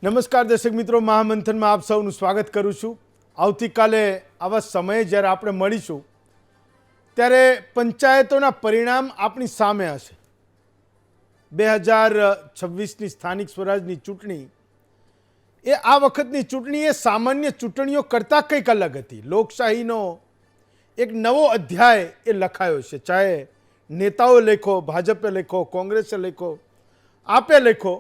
નમસ્કાર દર્શક મિત્રો, મહામંથનમાં આપ સૌનું સ્વાગત કરું છું. આવતીકાલે આવા સમયે જ્યારે આપણે મળીશું ત્યારે પંચાયતોના પરિણામ આપણી સામે હશે. 2026ની સ્થાનિક સ્વરાજની ચૂંટણી એ આ વખતની ચૂંટણી એ સામાન્ય ચૂંટણીઓ કરતાં કંઈક અલગ હતી. લોકશાહીનો એક નવો અધ્યાય એ લખાયો છે. ચાહે નેતાઓ લખો, ભાજપે લખો, કોંગ્રેસે લખો, આપે લખો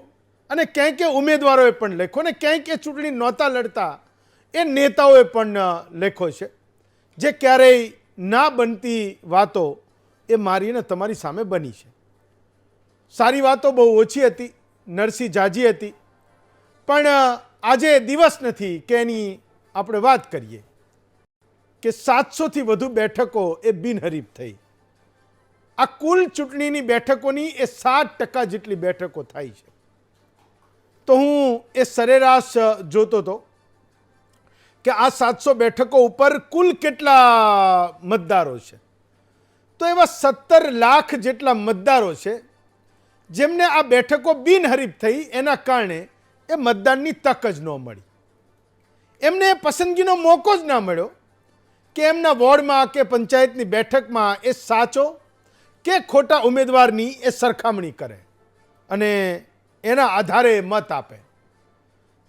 અને ક્યાંક એ ઉમેદવારોએ પણ લખો ને ક્યાંક એ ચૂંટણી નહોતા લડતા એ નેતાઓએ પણ લખ્યો છે. જે ક્યારેય ના બનતી વાતો એ મારીને તમારી સામે બની છે. સારી વાતો બહુ ઓછી હતી, નરસી જાજી હતી, પણ આજે દિવસ નથી કે એની આપણે વાત કરીએ કે 700થી વધુ બેઠકો એ બિનહરીફ થઈ. આ કુલ ચૂંટણીની બેઠકોની એ 60% જેટલી બેઠકો થાય છે. તો હું એ સરેરાશ જોતો હતો કે આ 700 બેઠકો ઉપર કુલ કેટલા મતદારો છે. તો એવા 17 લાખ જેટલા મતદારો છે જેમને આ બેઠકો બિનહરીફ થઈ. એના કારણે એ મતદાનની તક જ ન મળી, એમને પસંદગીનો મોકો જ ના મળ્યો કે એમના વોર્ડમાં કે પંચાયતની બેઠકમાં એ સાચો કે ખોટા ઉમેદવારની એ સરખામણી કરે અને એના આધારે મત આપે.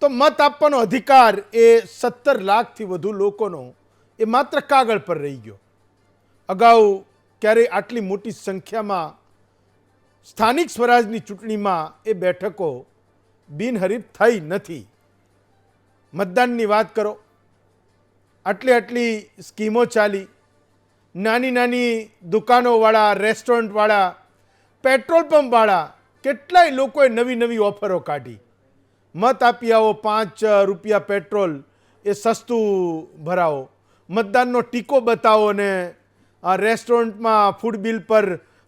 તો મત આપવાનો અધિકાર એ 17 લાખથી વધુ લોકોનો એ માત્ર કાગળ પર રહી ગયો. અગાઉ ક્યારેય આટલી મોટી સંખ્યામાં સ્થાનિક સ્વરાજની ચૂંટણીમાં એ બેઠકો બિનહરીફ થઈ નથી. મતદાનની વાત કરો, આટલી સ્કીમો ચાલી, નાની નાની દુકાનોવાળા, રેસ્ટોરન્ટવાળા, પેટ્રોલ પંપવાળા, કેટલાય લોકોએ નવી ઓફરો કાઢી. મત આપી આવો, 5 રૂપિયા પેટ્રોલ એ સસ્તું ભરાવો, મતદાનનો ટીકો બતાવો ને રેસ્ટોરન્ટમાં ફૂડ બિલ પર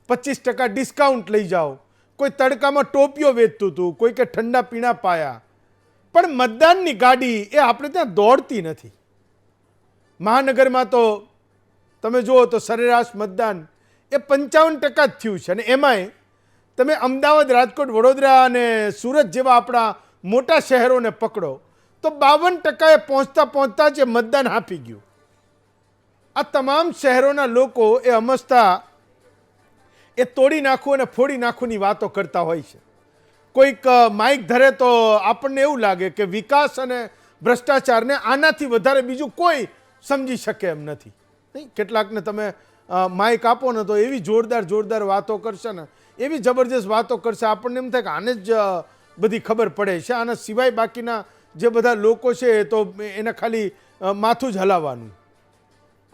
25% ડિસ્કાઉન્ટ લઈ જાઓ. કોઈ તડકામાં ટોપીઓ વેચતું હતું, કોઈ કે ઠંડા પીણા પાયા. પણ મતદાનની ગાડી એ આપણે ત્યાં દોડતી નથી. મહાનગરમાં તો તમે જુઓ તો સરેરાશ મતદાન એ 55% જ થયું છે અને એમાંય તમે અમદાવાદ, રાજકોટ, વડોદરા અને સુરત જેવા આપણા મોટા શહેરોને પકડો તો 52% પહોંચતા જ એ મતદાન આપી ગયું. આ તમામ શહેરોના લોકો એ અમસ્તા એ તોડી નાખવું અને ફોડી નાખવાની વાતો કરતા હોય છે. કોઈક માઇક ધરે તો આપણને એવું લાગે કે વિકાસ અને ભ્રષ્ટાચારને આનાથી વધારે બીજું કોઈ સમજી શકે એમ નથી. નહીં, કેટલાકને તમે માઇક આપો ને તો એવી જોરદાર વાતો કરશે ને, એવી જબરજસ્ત વાતો કરશે, આપણને એમ થાય કે આને જ બધી ખબર પડે છે. આના સિવાય બાકીના જે બધા લોકો છે તો એને ખાલી માથું જ હલાવવાનું.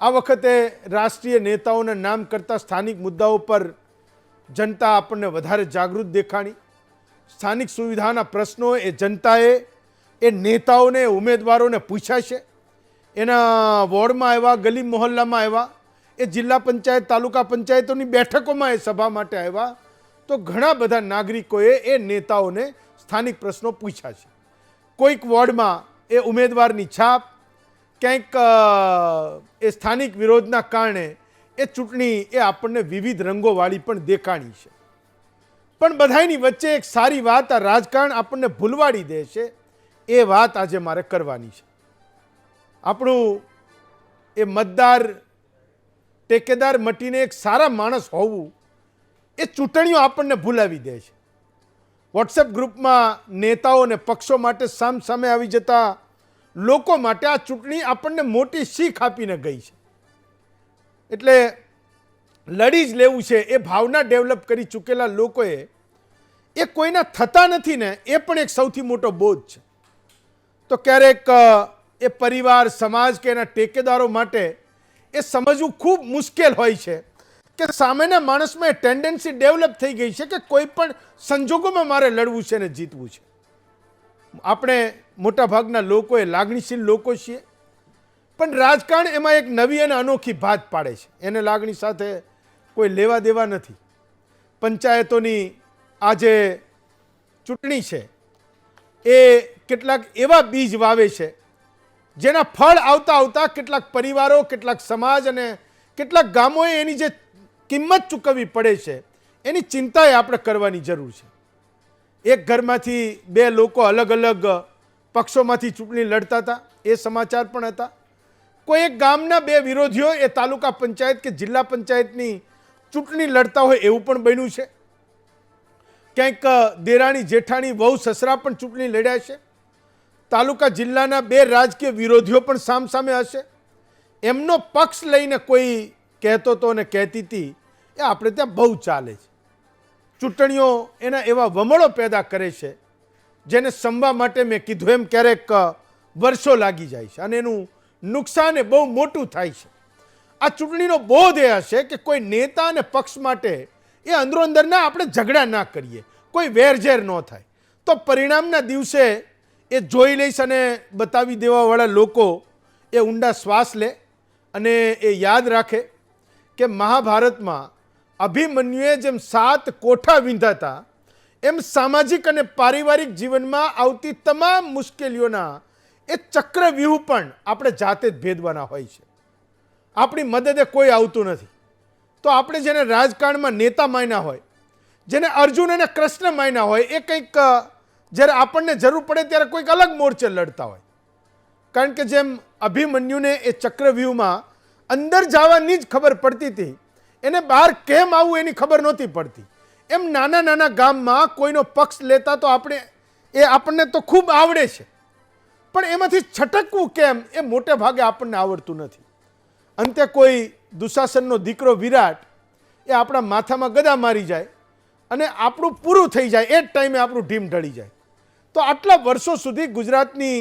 આ વખતે રાષ્ટ્રીય લોકોના નામ કરતાં સ્થાનિક મુદ્દાઓ પર જનતા આપણને વધારે જાગૃત દેખાણી. સ્થાનિક સુવિધાના પ્રશ્નો એ જનતાએ એ નેતાઓને, ઉમેદવારોને પૂછ્યા છે. એના વોર્ડમાં આવ્યા, ગલી મહોલ્લામાં આવ્યા, એ જિલ્લા પંચાયત, તાલુકા પંચાયતોની બેઠકોમાં એ સભા માટે આવ્યા. તો ઘણા બધા નાગરિકોએ એ નેતાઓને સ્થાનિક પ્રશ્નો પૂછ્યા છે. કોઈક વોર્ડમાં એ ઉમેદવારની છાપ, ક્યાંક એ સ્થાનિક વિરોધના કારણે એ ચૂંટણી એ આપણને વિવિધ રંગોવાળી પણ દેખાણી છે. પણ બધાની વચ્ચે એક સારી વાત આ રાજકારણ આપણને ભૂલવાડી દે છે. એ વાત આજે મારે કરવાની છે. આપણું એ મતદાર, ટેકેદાર મટીને એક સારા માણસ હોવું એ ચૂંટણીઓ આપણને ભૂલાવી દે છે. વોટ્સએપ ગ્રુપમાં નેતાઓ અને પક્ષો માટે સામે આવી જતા લોકો માટે આ ચૂંટણી આપણને મોટી શીખ આપીને ગઈ છે. એટલે લડી જ લેવું છે એ ભાવના ડેવલપ કરી ચૂકેલા લોકોએ એ કોઈના થતા નથી ને, એ પણ એક સૌથી મોટો બોધ છે. તો ક્યારેક એ પરિવાર, સમાજ કે એના ટેકેદારો માટે એ સમજવું ખૂબ મુશ્કેલ હોય છે કે સામેના માણસમાં એ ટેન્ડન્સી ડેવલપ થઈ ગઈ છે કે કોઈ પણ સંજોગોમાં મારે લડવું છે ને જીતવું છે. આપણે મોટાભાગના લોકો એ લાગણીશીલ લોકો છીએ, પણ રાજકારણ એમાં એક નવી અને અનોખી ભાત પાડે છે. એને લાગણી સાથે કોઈ લેવા દેવા નથી. પંચાયતોની આ જે ચૂંટણી છે એ કેટલાક એવા બીજ વાવે છે જેના ફળ આવતા કેટલાક પરિવારો, કેટલાક સમાજ અને કેટલાક ગામોએ એની જે કિંમત ચૂકવવી પડે છે એની ચિંતાએ આપણે કરવાની જરૂર છે. એક ઘરમાંથી બે લોકો અલગ અલગ પક્ષોમાંથી ચૂંટણી લડતા હતા, એ સમાચાર પણ હતા. કોઈ એક ગામના બે વિરોધીઓ એ તાલુકા પંચાયત કે જિલ્લા પંચાયતની ચૂંટણી લડતા હોય એવું પણ બન્યું છે. ક્યાંક દેરાણી જેઠાણી વહુ સસરા પણ ચૂંટણી લડ્યા છે. તાલુકા જિલ્લાના બે રાજકીય વિરોધીઓ પણ સામસામે હશે. એમનો પક્ષ લઈને કોઈ કહેતો હતો અને કહેતી હતી, એ આપણે ત્યાં બહુ ચાલે છે. ચૂંટણીઓ એના એવા વમળો પેદા કરે છે જેને સમવા માટે મેં કીધું એમ ક્યારેક વર્ષો લાગી જાય છે અને એનું નુકસાન એ બહુ મોટું થાય છે. આ ચૂંટણીનો બોધ એ હશે કે કોઈ નેતા અને પક્ષ માટે એ અંદરો અંદરના આપણે ઝઘડા ના કરીએ, કોઈ વેરઝેર ન થાય, તો પરિણામના દિવસે એ જોઈ લઈશ અને બતાવી દેવાવાળા લોકો એ ઊંડા શ્વાસ લે અને એ યાદ રાખે કે મહાભારતમાં અભિમન્યુએ જેમ 7 કોઠા વીંધાતા એમ સામાજિક અને પારિવારિક જીવનમાં આવતી તમામ મુશ્કેલીઓના એ ચક્રવ્યૂહ પણ આપણે જાતે જ ભેદવાના હોય છે. આપણી મદદે કોઈ આવતું નથી. તો આપણે જેને રાજકારણમાં નેતા માન્યા હોય, જેને અર્જુન અને કૃષ્ણ માન્યા હોય, એ કંઈક જ્યારે આપણને જરૂર પડે ત્યારે કોઈક અલગ મોરચે લડતા હોય. કારણ કે જેમ અભિમન્યુને એ ચક્રવ્યૂહમાં અંદર જવાની જ ખબર પડતી હતી, એને બહાર કેમ આવવું એની ખબર નહોતી પડતી. એમ નાના નાના ગામમાં કોઈનો પક્ષ લેતા તો આપણને તો ખૂબ આવડે છે, પણ એમાંથી છટકવું કેમ એ મોટે ભાગે આપણને આવડતું નથી. અંતે કોઈ દુશાસનનો દીકરો વિરાટ એ આપણા માથામાં ગદા મારી જાય અને આપણું પૂરું થઈ જાય, એ જ ટાઈમે આપણું ઢીમ ઢળી જાય. તો આટલા વર્ષો સુધી ગુજરાતની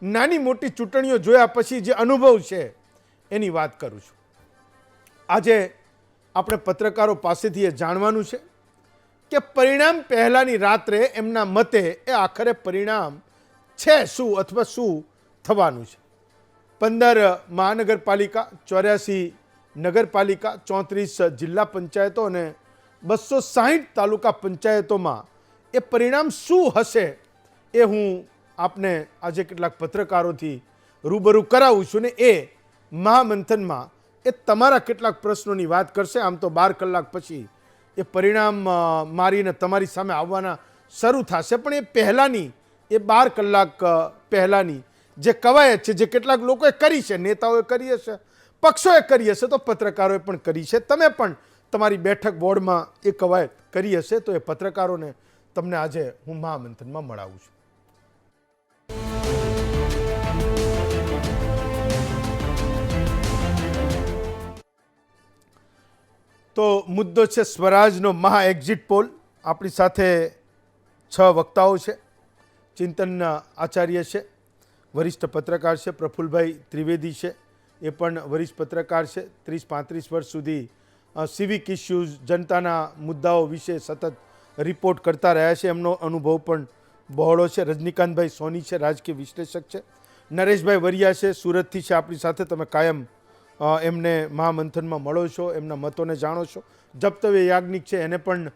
નાની મોટી ચૂંટણીઓ જોયા પછી જે અનુભવ છે એની વાત કરું છું. આજે આપણે પત્રકારો પાસેથી એ જાણવાનું છે કે પરિણામ પહેલાંની રાત્રે એમના મતે એ આખરે પરિણામ છે શું અથવા શું થવાનું છે. 15 મહાનગરપાલિકા, 84 નગરપાલિકા, 34 જિલ્લા પંચાયતો અને 260 તાલુકા પંચાયતોમાં એ પરિણામ શું હશે એ હું આપને આજે કેટલાક પત્રકારોથી રૂબરૂ કરાવું છું ને એ મહામંથનમાં એ તમારા કેટલાક પ્રશ્નોની વાત કરશે. આમ તો 12 કલાક પછી એ પરિણામ મારીને તમારી સામે આવવાના શરૂ થશે, પણ એ પહેલાંની એ 12 કલાક પહેલાંની જે કવાયત છે, જે કેટલાક લોકોએ કરી છે, નેતાઓએ કરી હશે, પક્ષોએ કરી હશે, તો પત્રકારોએ પણ કરી છે. તમે પણ તમારી બેઠક બોર્ડમાં એ કવાયત કરી હશે, તો એ પત્રકારોને તમને આજે હું મહામંથનમાં મળાવું છું. તો મુદ્દો છે સ્વરાજનો મહા એક્ઝિટ પોલ. આપણી સાથે 6 વક્તાઓ છે. ચિંતન આચાર્ય છે, વરિષ્ઠ પત્રકાર છે. પ્રફુલભાઈ ત્રિવેદી છે, એ પણ વરિષ્ઠ પત્રકાર છે. 30-35 વર્ષ સુધી સિવિક ઇસ્યુઝ, જનતાના મુદ્દાઓ વિશે સતત રિપોર્ટ કરતા રહ્યા છે. એમનો અનુભવ પણ બહોળો છે. રજનીકાંતભાઈ સોની છે, રાજકીય વિશ્લેષક છે. નરેશભાઈ વરિયા છે, સુરતથી છે આપણી સાથે. તમે કાયમ એમને મહામંથનમાં મળો છો, એમના મતોને જાણો છો. જપ્તવ્ય યાજ્ઞિક છે, એને પણ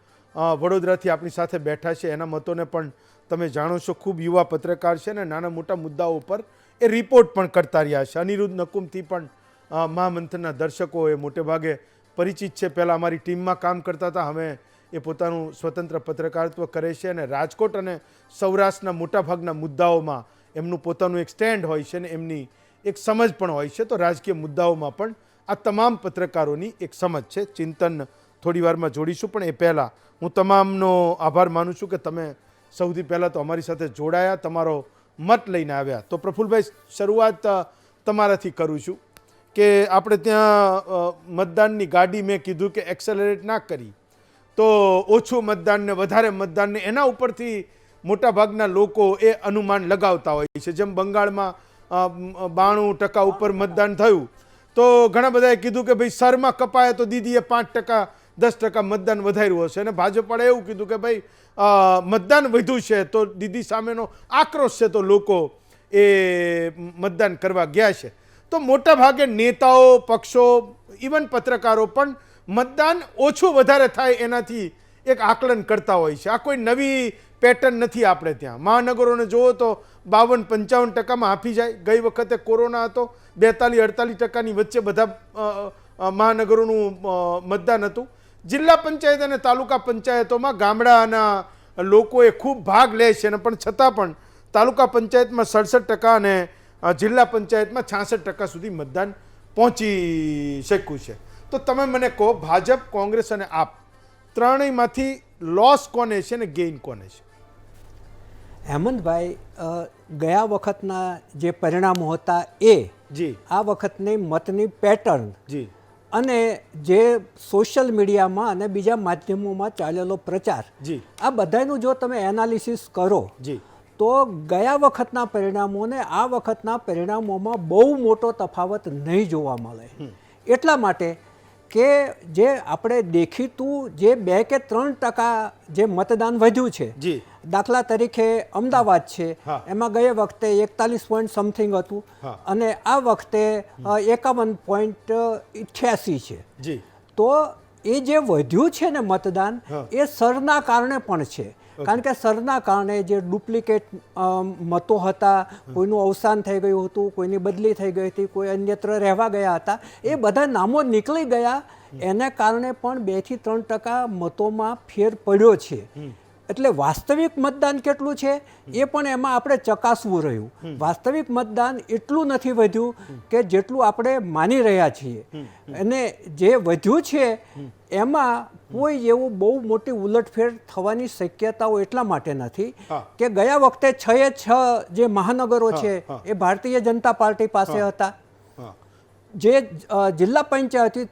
વડોદરાથી આપણી સાથે બેઠા છે, એના મતોને પણ તમે જાણો છો. ખૂબ યુવા પત્રકાર છે અને નાના મોટા મુદ્દાઓ પર એ રિપોર્ટ પણ કરતા રહ્યા છે. અનિરુદ્ધ નકુમથી પણ મહામંથનના દર્શકો એ મોટેભાગે પરિચિત છે. પહેલાં અમારી ટીમમાં કામ કરતા હતા, હવે એ પોતાનું સ્વતંત્ર પત્રકારત્વ કરે છે અને રાજકોટ અને સૌરાષ્ટ્રના મોટાભાગના મુદ્દાઓમાં એમનું પોતાનું એક સ્ટેન્ડ હોય છે અને એમની એક સમજ પણ હોય છે. તો રાજકીય મુદ્દાઓમાં પણ આ તમામ પત્રકારોની એક સમજ છે. ચિંતન થોડી વારમાં જોડીશું, પણ એ પહેલાં હું તમામનો આભાર માનું છું કે તમે સૌથી પહેલાં તો અમારી સાથે જોડાયા, તમારો મત લઈને આવ્યા. તો પ્રફુલભાઈ, શરૂઆત તમારાથી કરું છું કે આપણે ત્યાં મતદાનની ગાડી મેં કીધું કે એક્સેલરેટ ના કરી તો ઓછું મતદાન ને વધારે મતદાન ને એના ઉપરથી મોટાભાગના લોકો એ અનુમાન લગાવતા હોય છે. જેમ બંગાળમાં 92% ઉપર મતદાન થયું તો ઘણા બધાએ કીધું કે ભાઈ સરમાં કપાયા તો દીદીએ 5%, 10% મતદાન વધાર્યું હશે. અને ભાજપે એવું કીધું કે ભાઈ મતદાન વધ્યું છે તો દીદી સામેનો આક્રોશ છે તો લોકો એ મતદાન કરવા ગયા છે. તો મોટા ભાગે નેતાઓ, પક્ષો, ઇવન પત્રકારો પણ મતદાન ઓછું વધારે થાય એનાથી એક આકલન કરતા હોય છે. આ કોઈ નવી પેટર્ન નથી. આપણે ત્યાં મહાનગરોને જુઓ તો 52-55%માં આપી જાય. ગઈ વખતે કોરોના હતો, 42-48%ની વચ્ચે બધા મહાનગરોનું મતદાન હતું. જિલ્લા પંચાયત અને તાલુકા પંચાયતોમાં ગામડાના લોકોએ ખૂબ ભાગ લે છે, પણ છતાં પણ તાલુકા પંચાયતમાં 67% અને જિલ્લા પંચાયતમાં 66% સુધી મતદાન પહોંચી શક્યું છે. તો તમે મને કહો, ભાજપ, કોંગ્રેસ અને આપ ત્રણેયમાંથી લોસ કોને છે અને ગેઇન કોને છે? હેમંતભાઈ, ગયા વખતના જે પરિણામો હતા એ જી આ વખતની મતની પેટર્ન જી અને જે સોશિયલ મીડિયામાં અને બીજા માધ્યમોમાં ચાલેલો પ્રચાર, જી આ બધાનું જો તમે એનાલિસિસ કરો જી તો ગયા વખતના પરિણામોને આ વખતના પરિણામોમાં બહુ મોટો તફાવત નહીં જોવા મળે. એટલા માટે કે જે આપણે દેખીતું જે 2 કે 3% જે મતદાન વધ્યું છે, જી દાખલા તરીકે અમદાવાદ છે, હા. એમાં ગયા વખતે 41 પોઈન્ટ સમથિંગ હતું હા. અને આ વખતે 51.88 છે. જી તો એ જે વધ્યું છે ને મતદાન, હા. એ સરના કારણે પણ છે. કારણ કે સરના કારણે જે ડુપ્લિકેટ મતો હતા, કોઈનું અવસાન થઈ ગયું હતું, કોઈની બદલી થઈ ગઈ હતી, કોઈ અન્યત્ર રહેવા ગયા હતા, એ બધા નામો નીકળી ગયા. એને કારણે પણ 2 થી 3% મતોમાં ફેર પડ્યો છે. એટલે વાસ્તવિક મતદાન કેટલું છે એ પણ એમાં આપણે ચકાસવું રહ્યું. વાસ્તવિક મતદાન એટલું નથી વધ્યું કે જેટલું આપણે માની રહ્યા છીએ. અને જે વધ્યું છે એમાં કોઈ એવું બહુ મોટી ઉલટફેર થવાની શક્યતાઓ એટલા માટે નથી કે ગયા વખતે 6 જે મહાનગરો છે એ ભારતીય જનતા પાર્ટી પાસે હતા. જે જિલ્લા પંચાયત હતી,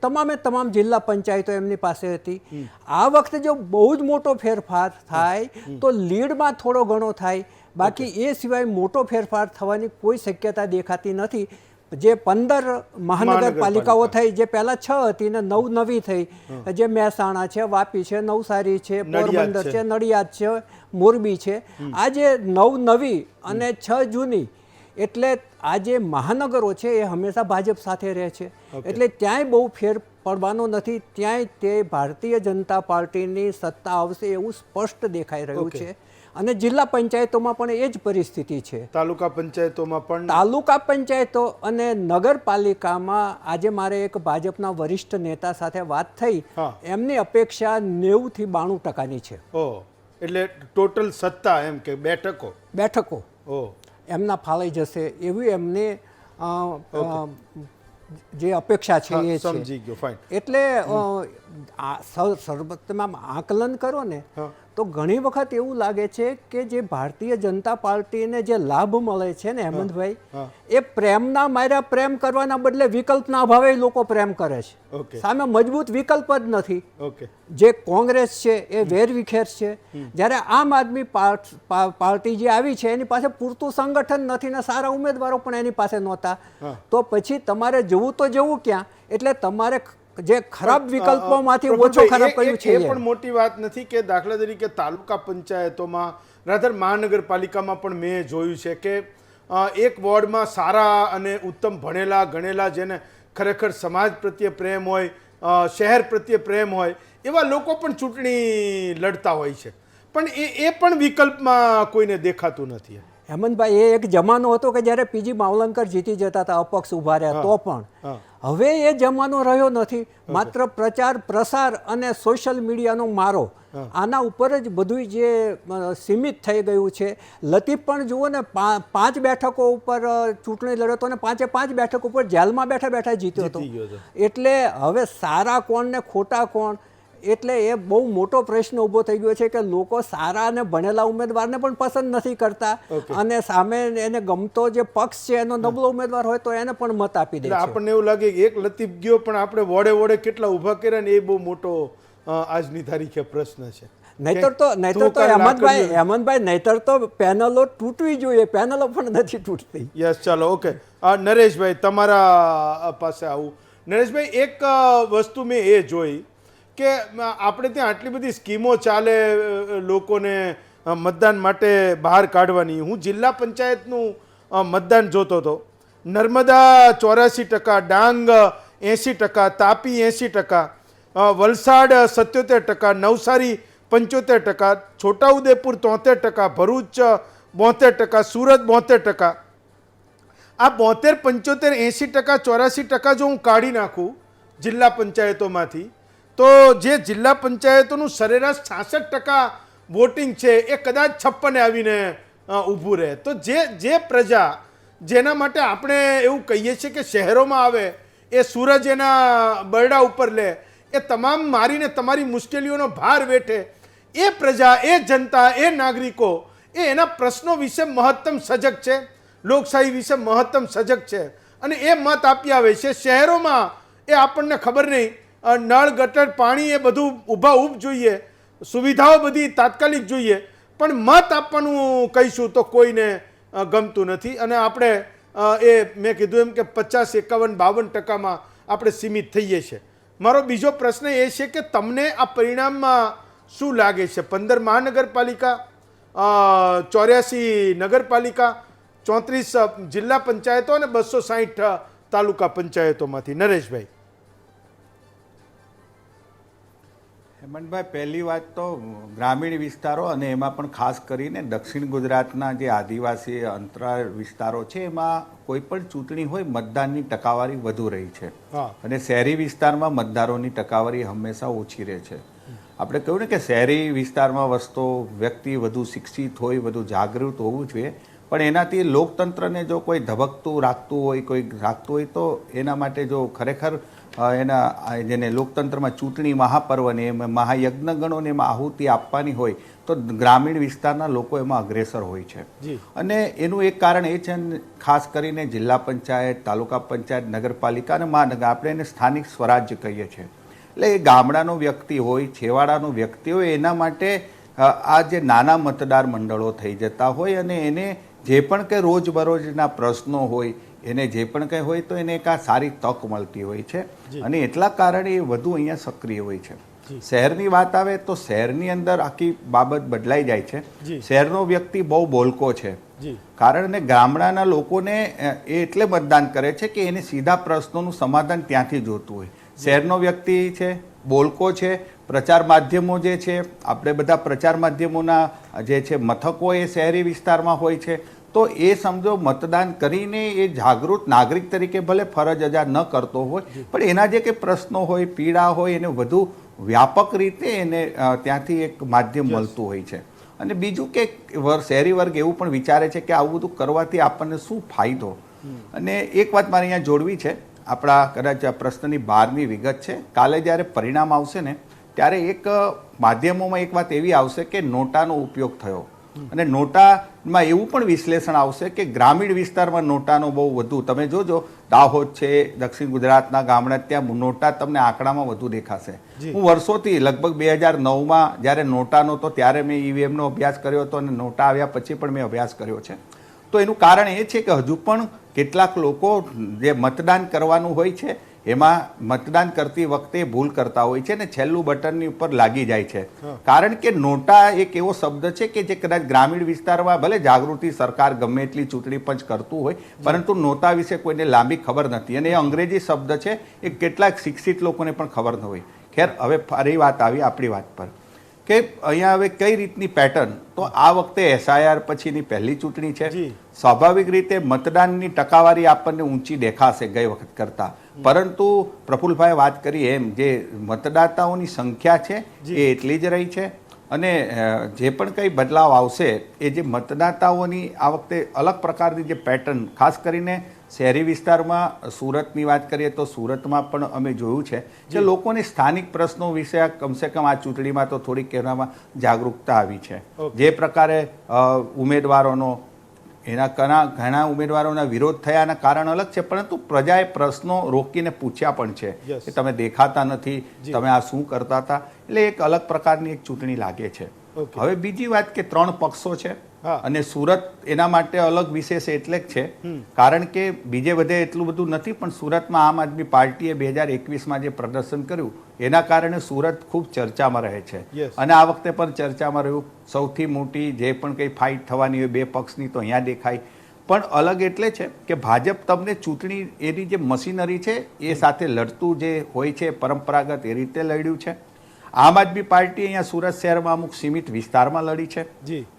તમામ જિલ્લા પંચાયતો એમની પાસે હતી. આ વખતે જો બહુ જ મોટો ફેરફાર થાય તો લીડમાં થોડો ઘણો થાય, બાકી એ સિવાય મોટો ફેરફાર થવાની કોઈ શક્યતા દેખાતી નથી. જે 15 મહાનગરપાલિકાઓ થઈ, જે પહેલા 6 હતી ને 9 નવી થઈ, જે મહેસાણા છે, વાપી છે, નવસારી છે, પોરબંદર છે, નડિયાદ છે, મોરબી છે, આ જે 9 નવી અને 6 જૂની, એટલે આ જે મહાનગરો છે એ હંમેશા ભાજપ સાથે રહે છે. એટલે ત્યાંય બહુ ફેર પડવાનો નથી. ત્યાંય તે ભારતીય જનતા પાર્ટીની સત્તા આવશે એવું સ્પષ્ટ દેખાઈ રહ્યું છે. અને જિલ્લા પંચાયતોમાં પણ એ જ પરિસ્થિતિ છે. તાલુકા પંચાયતોમાં પણ, તાલુકા પંચાયતો અને નગરપાલિકામાં આજે મારે એક ભાજપના વરિષ્ઠ નેતા સાથે વાત થઈ, એમની અપેક્ષા 90 થી 92%ની છે. એટલે ટોટલ સત્તા એમ કે બેઠકો એમના ફાળાઈ જશે એવી એમને જે અપેક્ષા છે એ સમજી ગયો. ફાઇન. એટલે સર્વત્રમાં આકલન કરો ને તો ઘણી વખત એવું લાગે છે કે જે ભારતીય જનતા પાર્ટીને જે લાભ મળે છે ને હેમંતભાઈ, એ પ્રેમના માર્યા પ્રેમ કરવાના બદલે વિકલ્પના અભાવે લોકો પ્રેમ કરે છે. સામે મજબૂત વિકલ્પ જ નથી. જે કોંગ્રેસ છે એ વેરવિખેર છે, જ્યારે આમ આદમી પાર્ટી જે આવી છે એની પાસે પૂરતું સંગઠન નથી ને સારા ઉમેદવારો પણ એની પાસે નહોતા. તો પછી તમારે જવું તો જવું ક્યાં? એટલે તમારે જે ખરાબ વિકલ્પોમાંથી ઓછો ખરાબ કર્યું છે. એ પણ મોટી વાત નથી કે દાખલા તરીકે તાલુકા પંચાયતોમાં, રાધર મહાનગરપાલિકામાં પણ મેં જોયું છે કે એક વોર્ડમાં સારા અને ઉત્તમ ભણેલા ગણેલા, જેને ખરેખર સમાજ પ્રત્યે પ્રેમ હોય, શહેર પ્રત્યે પ્રેમ હોય, એવા લોકો પણ ચૂંટણી લડતા હોય છે. પણ એ પણ વિકલ્પમાં કોઈને દેખાતું નથી. હેમંતભાઈ, એ એક જમાનો હતો કે જ્યારે પીજી માવલંકર જીતી જતા હતા, અપક્ષ ઉભા રહ્યા તો પણ. હવે એ જમાનો રહ્યો નથી. માત્ર પ્રચાર પ્રસાર અને સોશિયલ મીડિયાનો મારો, આના ઉપર જ બધું જે સીમિત થઈ ગયું છે. લતીફ પણ જુઓ ને, 5 બેઠકો ઉપર ચૂંટણી લડ્યો હતો અને 5 બેઠકો ઉપર જેલમાં બેઠા જીત્યો હતો. એટલે હવે સારા કોણ ને ખોટા કોણ, એટલે એ બહુ મોટો પ્રશ્ન ઊભો થઈ ગયો છે કે લોકો સારા અને ભણેલા ઉમેદવારને પણ પસંદ નથી કરતા, અને સામે એને ગમતો જે પક્ષ છે એનો નબળો ઉમેદવાર હોય તો એને પણ મત આપી દે છે. આપણને એવું લાગે કે એક લતીફ ગયો પણ આપણે વોડે કેટલા ઊભા કર્યા ને, એ બહુ મોટો આજની તારીખે પ્રશ્ન છે. નહીતર તો હેમંતભાઈ નહીતર તો પેનલો તૂટવી જોઈએ, પેનલો પણ નથી તૂટતી. યસ, ચાલો, ઓકે. નરેશભાઈ, તમારા પાસે આવું. નરેશભાઈ, એક વસ્તુ મેં એ જોઈ કે આપણે ત્યાં આટલી બધી સ્કીમો ચાલે લોકોને મતદાન માટે બહાર કાઢવાની. હું જિલ્લા પંચાયતનું મતદાન જોતો હતો. નર્મદા 84%, ડાંગ 80%, તાપી 80%, વલસાડ 77%, નવસારી 75%, છોટાઉદેપુર 73%, ભરૂચ 72%, સુરત 72%. આ 72, 75, 80%, 84% જો હું કાઢી નાખું જિલ્લા પંચાયતોમાંથી, તો જે જિલ્લા પંચાયતોનું સરેરાશ 66% વોટિંગ છે એ કદાચ 56 આવીને ઊભું રહે. તો જે પ્રજા જેના માટે આપણે એવું કહીએ છીએ કે શહેરોમાં આવે એ સૂરજ એના બરડા ઉપર લે, એ તમામ મારીને તમારી મુશ્કેલીઓનો ભાર વેઠે, એ પ્રજા, એ જનતા, એ નાગરિકો એ એના પ્રશ્નો વિશે મહત્તમ સજગ છે, લોકશાહી વિશે મહત્તમ સજગ છે અને એ મત આપી આવે છે. શહેરોમાં એ આપણને ખબર નહીં, નળ ગટર પાણી એ બધું ઊભા ઊભ જોઈએ, સુવિધાઓ બધી તાત્કાલિક જોઈએ, પણ મત આપવાનું કહીશું તો કોઈને ગમતું નથી. અને આપણે એ મેં કીધું એમ કે 50, 51, 52% આપણે સીમિત થઈએ છીએ. મારો બીજો પ્રશ્ન એ છે કે તમને આ પરિણામમાં શું લાગે છે? 15 મહાનગરપાલિકા, 84 નગરપાલિકા, 34 જિલ્લા પંચાયતો અને 260 તાલુકા પંચાયતોમાંથી. નરેશભાઈ. હેમંતભાઈ, પહેલી વાત તો ગ્રામીણ વિસ્તારો અને એમાં પણ ખાસ કરીને દક્ષિણ ગુજરાતના જે આદિવાસી અંતરાળ વિસ્તારો છે એમાં કોઈ પણ ચૂંટણી હોય મતદાનની ટકાવારી વધુ રહી છે અને શહેરી વિસ્તારમાં મતદારોની ટકાવારી હંમેશા ઓછી રહે છે. આપણે કહ્યું ને કે શહેરી વિસ્તારમાં વસતો વ્યક્તિ વધુ શિક્ષિત હોય, વધુ જાગૃત હોવું જોઈએ, પણ એનાથી લોકતંત્રને જો કોઈ ધબકતું રાખતું હોય, કોઈ રાખતું હોય તો એના માટે જો ખરેખર એના જેને લોકતંત્રમાં ચૂંટણી મહાપર્વને એમાં મહાયજ્ઞ ગણોને એમાં આહુતિ આપવાની હોય તો ગ્રામીણ વિસ્તારના લોકો એમાં અગ્રેસર હોય છે. અને એનું એક કારણ એ છે, ખાસ કરીને જિલ્લા પંચાયત, તાલુકા પંચાયત, નગરપાલિકા અને મહાનગર, આપણે એને સ્થાનિક સ્વરાજ્ય કહીએ છીએ. એટલે એ ગામડાનો વ્યક્તિ હોય, છેવાડાનો વ્યક્તિ હોય, એના માટે આ જે નાના મતદાર મંડળો થઈ જતા હોય અને એને જે પણ કંઈ રોજબરોજના પ્રશ્નો હોય, એને જે પણ કંઈ હોય તો એને એક આ સારી તક મળતી હોય છે અને એટલા કારણે એ વધુ અહીંયા સક્રિય હોય છે. શહેરની વાત આવે તો શહેરની અંદર આખી બાબત બદલાઈ જાય છે. શહેરનો વ્યક્તિ બહુ બોલકો છે, કારણ કે ગામડાના લોકોને એ એટલે મતદાન કરે છે કે એને સીધા પ્રશ્નોનું સમાધાન ત્યાંથી જોતું હોય. શહેરનો વ્યક્તિ છે, બોલકો છે, પ્રચાર માધ્યમો જે છે, આપણે બધા પ્રચાર માધ્યમોના જે છે મથકો એ શહેરી વિસ્તારમાં હોય છે. તો એ સમજો મતદાન કરીને એ જાગૃત નાગરિક તરીકે ભલે ફરજ અદા ન કરતો હોય, પણ એના જે કંઈ પ્રશ્નો હોય, પીડા હોય, એને વધુ વ્યાપક રીતે એને ત્યાંથી એક માધ્યમ મળતું હોય છે. અને બીજું કે શહેરી વર્ગ એવું પણ વિચારે છે કે આવું બધું કરવાથી આપણને શું ફાયદો. અને એક વાત મારે અહીંયા જોડવી છે, આપણા કદાચ પ્રશ્નની બહારની વિગત છે. કાલે જ્યારે પરિણામ આવશે ને ત્યારે એક માધ્યમોમાં એક વાત એવી આવશે કે નોટાનો ઉપયોગ થયો અને નોટામાં એવું પણ વિશ્લેષણ આવશે કે ગ્રામીણ વિસ્તારમાં નોટાનો બહુ વધુ, તમે જોજો દાહોદ છે, દક્ષિણ ગુજરાતના ગામડા, ત્યાં નોટા તમને આંકડામાં વધુ દેખાશે. હું વર્ષોથી લગભગ 2009માં જ્યારે નોટા નહોતો ત્યારે મેં ઈવીએમનો અભ્યાસ કર્યો હતો અને નોટા આવ્યા પછી પણ મેં અભ્યાસ કર્યો છે. તો એનું કારણ એ છે કે હજુ પણ કેટલાક લોકો જે મતદાન કરવાનું હોય છે એમાં મતદાન કરતી વખતે ભૂલ કરતા હોય છે ને છેલ્લું બટનની ઉપર લાગી જાય છે. કારણ કે નોટા એક એવો શબ્દ છે કે જે કદાચ ગ્રામીણ વિસ્તારમાં ભલે જાગૃતિ સરકાર ગમે એટલી ચૂંટણી પંચ કરતું હોય, પરંતુ નોટા વિશે કોઈને લાંબી ખબર નથી અને એ અંગ્રેજી શબ્દ છે, એ કેટલાક શિક્ષિત લોકોને પણ ખબર ન હોય. ખેર, હવે ફરી વાત આવી આપણી વાત પર કે અહીંયા હવે કઈ રીતની પેટર્ન. તો આ વખતે SIR પછીની પહેલી ચૂંટણી છે. સ્વાભાવિક રીતે મતદાનની ટકાવારી આપણને ઊંચી દેખાશે ગઈ વખત કરતાં, પરંતુ પ્રફુલ્લભાઈએ વાત કરી એમ જે મતદાતાઓની સંખ્યા છે એ એટલી જ રહી છે અને જે પણ કંઈ બદલાવ આવશે એ જે મતદાતાઓની આ વખતે અલગ પ્રકારની જે પેટર્ન, ખાસ કરીને શહેરી વિસ્તારમાં સુરતની વાત કરીએ તો સુરતમાં પણ અમે જોયું છે કે લોકોને સ્થાનિક પ્રશ્નો વિશે કમસે કમ આ ચૂંટણીમાં તો થોડીક એનામાં જાગૃતતા આવી છે. જે પ્રકારે ઉમેદવારોનો એના ઘણા ઉમેદવારોના વિરોધ થયાના કારણ અલગ છે, પરંતુ પ્રજાએ પ્રશ્નો રોકીને પૂછ્યા પણ છે કે તમે દેખાતા નથી, તમે આ શું કરતા હતા. એટલે એક અલગ પ્રકારની એક ચૂંટણી લાગે છે. હવે બીજી વાત કે 3 પક્ષો છે અને સુરત એના માટે અલગ વિશેષ એટલે જ છે કારણ કે બીજે બધે એટલું બધું નથી, પણ સુરતમાં આમ આદમી પાર્ટીએ 2021માં જે પ્રદર્શન કર્યું એના કારણે સુરત ખૂબ ચર્ચામાં રહે છે અને આ વખતે પણ ચર્ચામાં રહ્યું. સૌથી મોટી જે પણ કંઈ ફાઇટ થવાની હોય બે પક્ષની તો અહીંયા દેખાય. પણ અલગ એટલે છે કે ભાજપ તમને ચૂંટણી એની જે મશીનરી છે એ સાથે લડતું જે હોય છે પરંપરાગત એ રીતે લડ્યું છે. આમ આદમી પાર્ટી અહીંયા સુરત શહેરમાં અમુક સીમિત વિસ્તારમાં લડી છે,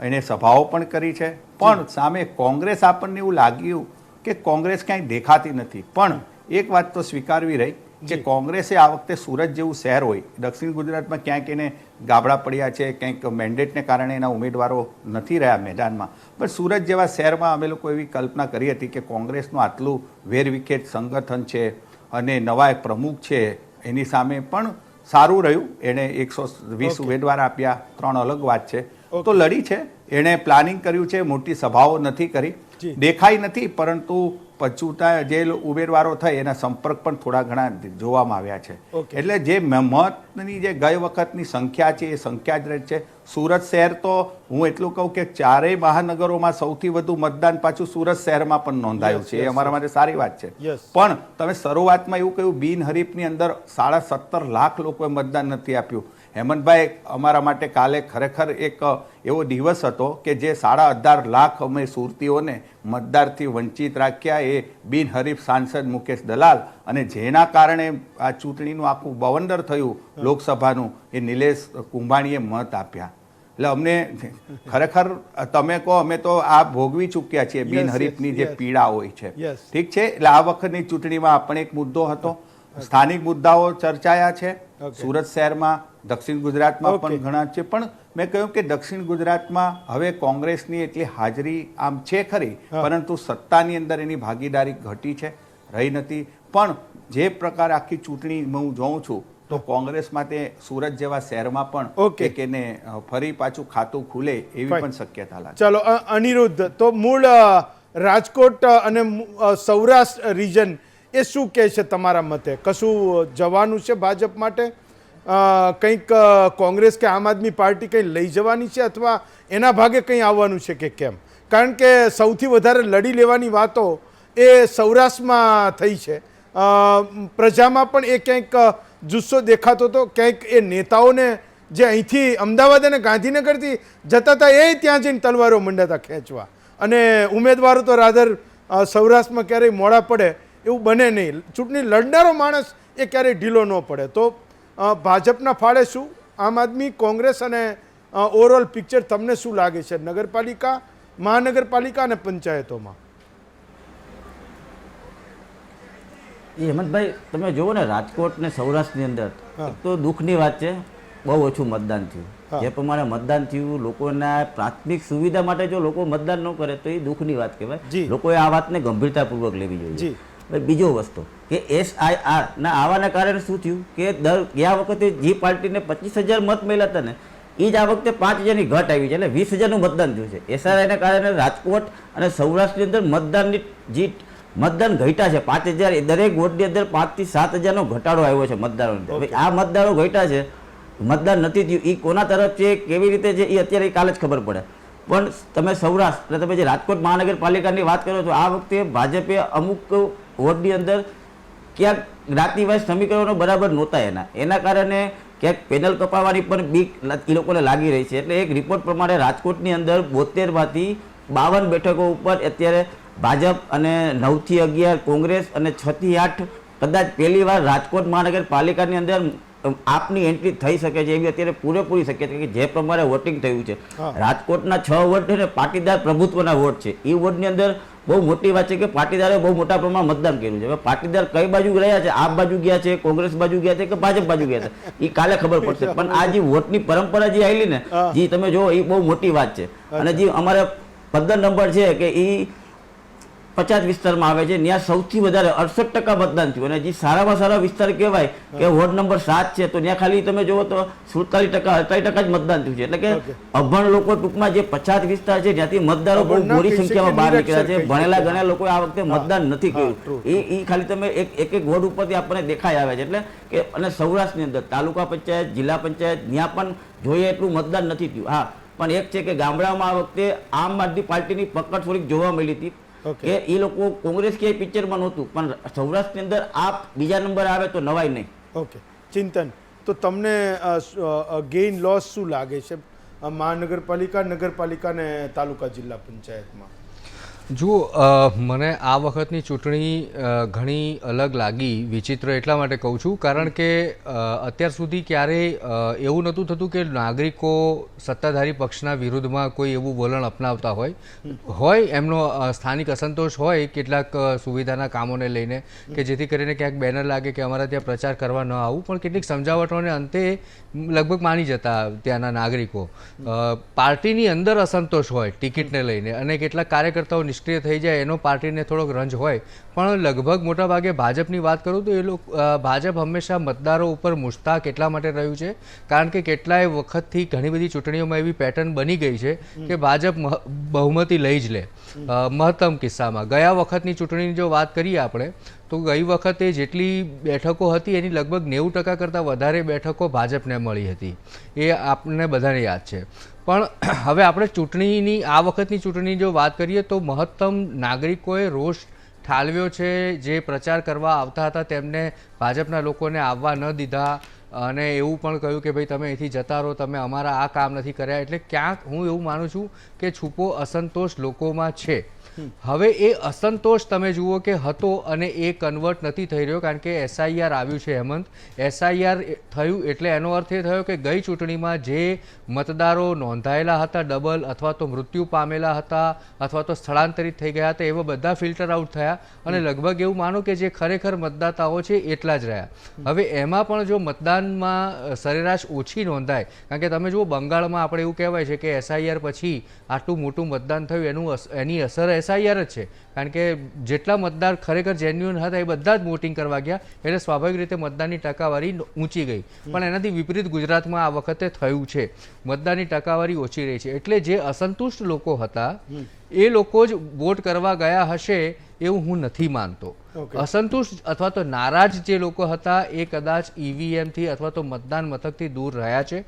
એને સભાઓ પણ કરી છે, પણ સામે કોંગ્રેસ આપણને એવું લાગ્યું કે કોંગ્રેસ ક્યાંય દેખાતી નથી. પણ એક વાત તો સ્વીકારવી રહી કે કોંગ્રેસે આ વખતે સુરત જેવું શહેર હોય, દક્ષિણ ગુજરાતમાં ક્યાંક એને ગાબડા પડ્યા છે, ક્યાંક મેન્ડેટને કારણે એના ઉમેદવારો નથી રહ્યા મેદાનમાં, પણ સુરત જેવા શહેરમાં અમે લોકો એવી કલ્પના કરી હતી કે કોંગ્રેસનું આટલું વેરવિખેર સંગઠન છે અને નવા એક પ્રમુખ છે, એની સામે પણ સારું રહ્યું. એણે 120 ઉમેદવાર આપ્યા, 3 અલગ વાત છે, તો લડી છે. એણે પ્લાનિંગ કર્યું છે, મોટી સભાઓ નથી કરી, દેખાઈ નથી, પરંતુ પચુતા જે ઉમેદવારો થઈ એના સંપર્ક પણ થોડા ઘણા જોવામાં આવ્યા છે. એટલે જે મતની જે ગઈ વખતની સંખ્યા છે એ સંખ્યા જ રહે છે. સુરત શહેર તો હું એટલું કહું કે ચારેય મહાનગરોમાં સૌથી વધુ મતદાન પાછું સુરત શહેરમાં પણ નોંધાયું છે, એ અમારા માટે સારી વાત છે. પણ તમે શરૂઆતમાં એવું કહ્યું બિનહરીફની અંદર 17.5 લાખ લોકોએ મતદાન નથી આપ્યું. હેમંતભાઈ, અમારા માટે કાલે ખરેખર એક એવો દિવસ હતો કે જે 18.5 લાખ અમે સુરતીઓને મતદારથી વંચિત રાખ્યા, એ બિનહરીફ સાંસદ મુકેશ દલાલ, અને જેના કારણે આ ચૂંટણીનું આખું બવંડર થયું લોકસભાનું, એ નિલેશ કુંભાણીએ મત આપ્યા. એટલે અમને ખરેખર તમે કહો, અમે તો આ ભોગવી ચૂક્યા છીએ બિનહરીફની જે પીડા હોય છે. ઠીક છે, એટલે આ વખતની ચૂંટણીમાં પણ એક મુદ્દો હતો. સ્થાનિક મુદ્દાઓ ચર્ચાયા છે સુરત શહેરમાં, દક્ષિણ ગુજરાતમાં પણ ઘણા છે, પણ મેં કહ્યું કે દક્ષિણ ગુજરાતમાં હવે કોંગ્રેસની એટલી હાજરી આમ છે ખરી, પરંતુ સત્તાની અંદર એની ભાગીદારી ઘટી છે, રહી નથી. પણ જે પ્રકારે આખી ચૂંટણી હું જોઉં છું તો કોંગ્રેસ માટે સુરત જેવા શહેરમાં પણ એક એને ફરી પાછું ખાતું ખુલે એવી પણ શક્યતા લાગે. ચાલો અનિરુદ્ધ, તો મૂળ રાજકોટ અને સૌરાષ્ટ્ર રિજન એ શું કહે છે તમારા મતે? કશું જવાનું છે ભાજપ માટે? કંઈક કોંગ્રેસ કે આમ આદમી પાર્ટી કંઈ લઈ જવાની છે, અથવા એના ભાગે કંઈ આવવાનું છે કે કેમ? કારણ કે સૌથી વધારે લડી લેવાની વાતો એ સૌરાષ્ટ્રમાં થઈ છે. પ્રજામાં પણ એ ક્યાંક જુસ્સો દેખાતો હતો, ક્યાંક એ નેતાઓને જે અહીંથી અમદાવાદ અને ગાંધીનગરથી જતા હતા એ ત્યાં જઈને તલવારો મંડાતા ખેંચવા, અને ઉમેદવારો તો રાધર સૌરાષ્ટ્રમાં ક્યારેય મોડા પડે એવું બને નહીં. ચૂંટણી લડનારો માણસ એ ક્યારેય ઢીલો ન પડે. તો ભાજપના ફાળે શું આમ આદમી, કોંગ્રેસ, અને ઓવરઓલ પિક્ચર તમને શું લાગે છે નગરપાલિકા, મહાનગરપાલિકા અને પંચાયતોમાં? હેમંતભાઈ, તમે જુઓ ને રાજકોટ ને સૌરાષ્ટ્રની અંદર તો દુઃખની વાત છે, બહુ ઓછું મતદાન થયું. જે પ્રમાણે મતદાન થયું, લોકોના પ્રાથમિક સુવિધા માટે જો લોકો મતદાન ન કરે તો એ દુઃખની વાત કહેવાય. લોકોએ આ વાતને ગંભીરતાપૂર્વક લેવી જોઈએ. બીજો વસ્તુ કે SIR ના આવવાના કારણે શું થયું કે ગયા વખતે જે પાર્ટીને 25,000 મત મળ્યા હતા ને, એ જ આ વખતે 5,000ની ઘટ આવી છે, એટલે 20,000નું મતદાન થયું છે. SIRના કારણે રાજકોટ અને સૌરાષ્ટ્રની અંદર મતદાનની જે મતદાન ઘટ્યા છે 5,000, દરેક વોટની અંદર 5 થી 7,000નો ઘટાડો આવ્યો છે મતદારો. આ મતદારો ઘટ્યા છે, મતદાન નથી થયું, એ કોના તરફ છે, કેવી રીતે છે, એ અત્યારે કાલે જ ખબર પડે. પણ તમે સૌરાષ્ટ્ર, તમે જે રાજકોટ મહાનગરપાલિકાની વાત કરો તો આ વખતે ભાજપે અમુક વોર્ડની અંદર ક્યાંક જ્ઞાતિવાઇઝ સમીકરણો બરાબર નહોતા, એના કારણે ક્યાંક પેનલ કપાવવાની પણ બીક એ લોકોને લાગી રહી છે. એટલે એક રિપોર્ટ પ્રમાણે રાજકોટની અંદર 72માંથી 52 બેઠકો ઉપર અત્યારે ભાજપ, અને 9 થી 11 કોંગ્રેસ, અને 6 થી 8 કદાચ પહેલી વાર રાજકોટ મહાનગરપાલિકાની અંદર આપની એન્ટ્રી થઈ શકે છે એવી અત્યારે પૂરેપૂરી શક્યતા છે. જે પ્રમાણે વોટિંગ થયું છે, રાજકોટના 6 વોર્ડ છે ને પાટીદાર પ્રભુત્વના વોર્ડ છે, એ વોર્ડની અંદર બહુ મોટી વાત છે કે પાટીદારે બહુ મોટા પ્રમાણમાં મતદાન કર્યું છે. હવે પાટીદાર કઈ બાજુ રહ્યા છે, આપ બાજુ ગયા છે, કોંગ્રેસ બાજુ ગયા છે કે ભાજપ બાજુ ગયા છે, એ કાલે ખબર પડશે. પણ આ જે વોટની પરંપરા જે આવેલી ને, જે તમે જો, એ બહુ મોટી વાત છે. અને જે અમારે 15 નંબર છે કે એ 50 વિસ્તારમાં આવે છે, ત્યાં સૌથી વધારે 68% મતદાન થયું. અને જે સારામાં સારા વિસ્તાર કહેવાય કે વોર્ડ નંબર 7 છે, તો ત્યાં ખાલી તમે જુઓ તો 47%, 48% જ મતદાન થયું છે. એટલે કે અભણ લોકો ટૂંકમાં જે 50 વિસ્તાર છે જ્યાંથી મતદારો બહુ મોટી સંખ્યામાં બહાર નીકળ્યા છે, ભણેલા ગણેલા લોકો આ વખતે મતદાન નથી કર્યું. એ ખાલી તમે એક વોર્ડ ઉપરથી આપણને દેખાઈ આવે છે. એટલે કે અને સૌરાષ્ટ્રની અંદર તાલુકા પંચાયત, જિલ્લા પંચાયત, ત્યાં પણ જોઈએ એટલું મતદાન નથી થયું. હા, પણ એક છે કે ગામડામાં આ વખતે આમ આદમી પાર્ટીની પકડ થોડીક જોવા મળી હતી કે એ લોકો કોંગ્રેસ ક્યાંય પિક્ચરમાં નહોતું, પણ સૌરાષ્ટ્રની અંદર આપ બીજા નંબર આવે તો નવાય નહીં. ઓકે ચિંતન, તો તમને ગેઇન લોસ શું લાગે છે મહાનગરપાલિકા, નગરપાલિકા ને તાલુકા જિલ્લા પંચાયતમાં? જુઓ મને આ વખતની ચૂંટણી ઘણી અલગ લાગી, વિચિત્ર એટલા માટે કહું છું કારણ કે અત્યાર સુધી ક્યારેય એવું નહોતું થતું કે નાગરિકો સત્તાધારી પક્ષના વિરુદ્ધમાં કોઈ એવું વલણ અપનાવતા હોય એમનો સ્થાનિક અસંતોષ હોય કેટલાક સુવિધાના કામોને લઈને કે જેથી કરીને ક્યાંક બેનર લાગે કે અમારા ત્યાં પ્રચાર કરવા ન આવું, પણ કેટલીક સમજાવટોને અંતે લગભગ માની જતા ત્યાંના નાગરિકો. પાર્ટીની અંદર અસંતોષ હોય ટિકિટને લઈને અને કેટલાક કાર્યકર્તાઓ નિષ્ક્રિય થઈ જાય એનો પાર્ટીને થોડોક રંજ હોય, પણ લગભગ મોટાભાગે ભાજપની વાત કરું તો એ લોકો ભાજપ હંમેશા મતદારો ઉપર મુશ્તાક એટલા માટે રહ્યું છે કારણ કે કેટલાય વખતથી ઘણી બધી ચૂંટણીઓમાં એવી પેટર્ન બની ગઈ છે કે ભાજપ બહુમતી લઈ જ લે. મહત્તમ કિસ્સામાં ગયા વખતની ચૂંટણીની જો વાત કરીએ આપણે તો ગઈ વખતે જેટલી બેઠકો હતી એની લગભગ 90% કરતાં વધારે બેઠકો ભાજપને મળી હતી, એ આપણને બધાને યાદ છે. પણ હવે આપણે ચૂંટણીની આ વખતની ચૂંટણીની જો વાત કરીએ તો મહત્તમ નાગરિકોએ રોષ ઠાલવ્યો છે. જે પ્રચાર કરવા આવતા હતા તેમને ભાજપના લોકોને આવવા ન દીધા અને એવું પણ કહ્યું કે ભાઈ તમે અહીંથી જતા રહો, તમે અમારા આ કામ નથી કર્યા. એટલે ક્યાંક હું એવું માનું છું કે છુપો અસંતોષ લોકોમાં છે. હવે એ અસંતોષ તમે જુઓ કે હતો અને એ કન્વર્ટ નથી થઈ રહ્યો કારણ કે SIR આવ્યું છે. હેમંત, SIR થયું એટલે એનો અર્થ એ થયો કે ગઈ ચૂંટણીમાં જે મતદારો નોંધાયેલા હતા ડબલ અથવા તો મૃત્યુ પામેલા હતા અથવા તો સ્થળાંતરિત થઈ ગયા હતા એવા બધા ફિલ્ટર આઉટ થયા અને લગભગ એવું માનો કે જે ખરેખર મતદાતાઓ છે એટલા જ રહ્યા. હવે એમાં પણ જો મતદાનમાં સરેરાશ ઓછી નોંધાય કારણ કે તમે જુઓ બંગાળમાં આપણે એવું કહેવાય છે કે SIR પછી આટલું મોટું મતદાન થયું એની અસર SIR જ છે કારણ કે જેટલા મતદાર ખરેખર જેન્યુઅન હતા એ બધા જ વોટિંગ કરવા ગયા એટલે સ્વાભાવિક રીતે મતદાનની ટકાવારી ઊંચી ગઈ. પણ એનાથી વિપરીત ગુજરાતમાં આ વખતે થયું છે, મતદાનની ટકાવારી ઓછી રહી છે. એટલે જે અસંતુષ્ટ લોકો હતા એ લોકો જ વોટ કરવા ગયા હશે એવું હું નથી માનતો. અસંતુષ્ટ અથવા તો નારાજ જે લોકો હતા એ કદાચ EVMથી અથવા તો મતદાન મથકથી દૂર રહ્યા છે.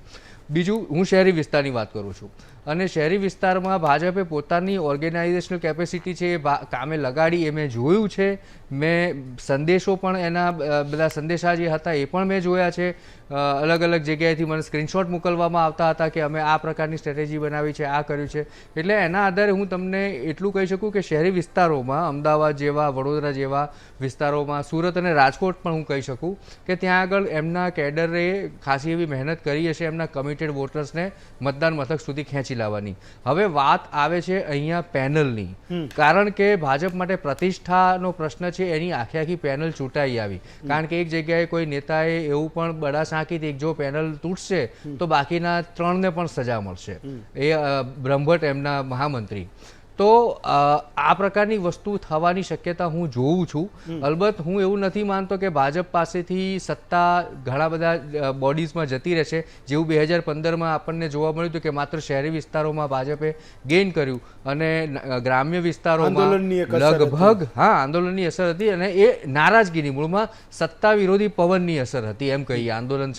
બીજું, હું શહેરી વિસ્તારની વાત કરું છું અને શહેરી વિસ્તારમાં ભાજપે પોતાની ઓર્ગેનાઇઝેશનલ કેપેસિટી છે એ કામે લગાડી, એ મેં જોયું છે. મેં સંદેશો પણ એના બધા સંદેશા જે હતા એ પણ મેં જોયા છે. અલગ અલગ જગ્યાએથી મને સ્ક્રીનશોટ મોકલવામાં આવતા હતા કે અમે આ પ્રકારની સ્ટ્રેટેજી બનાવી છે, આ કર્યું છે. એટલે એના આધારે હું તમને એટલું કહી શકું કે શહેરી વિસ્તારોમાં અમદાવાદ જેવા, વડોદરા જેવા વિસ્તારોમાં, સુરત અને રાજકોટ પણ હું કહી શકું કે ત્યાં આગળ એમના કેડરે ખાસી એવી મહેનત કરી હશે એમના કમિટેડ વોટર્સને મતદાન મથક સુધી ખેંચી લાવવાની. હવે વાત આવે છે અહીંયા પેનલની, કારણ કે ભાજપ માટે પ્રતિષ્ઠાનો પ્રશ્ન છે. એની આખી પેનલ ચૂંટાઈ આવી કારણ કે એક જગ્યાએ કોઈ નેતાએ એવું પણ બડા સાંકી હતી જો પેનલ તૂટશે તો બાકીના 3ને પણ સજા મળશે. એ બ્રહ્મભટ્ટ એમના મહામંત્રી. તો આ પ્રકારની વસ્તુ થવાની શક્યતા હું જોઉં છું. અલબત્ત હું એવું નથી માનતો કે ભાજપ પાસેથી સત્તા ઘણા બધા બોડીઝમાં જતી રહેશે, જેવું 2015માં આપણને જોવા મળ્યું હતું કે માત્ર શહેરી વિસ્તારોમાં ભાજપે ગેઇન કર્યું અને ગ્રામ્ય વિસ્તારોમાં લગભગ આંદોલનની અસર હતી અને એ નારાજગીની મૂળમાં સત્તા વિરોધી પવનની અસર હતી એમ કહીએ આંદોલન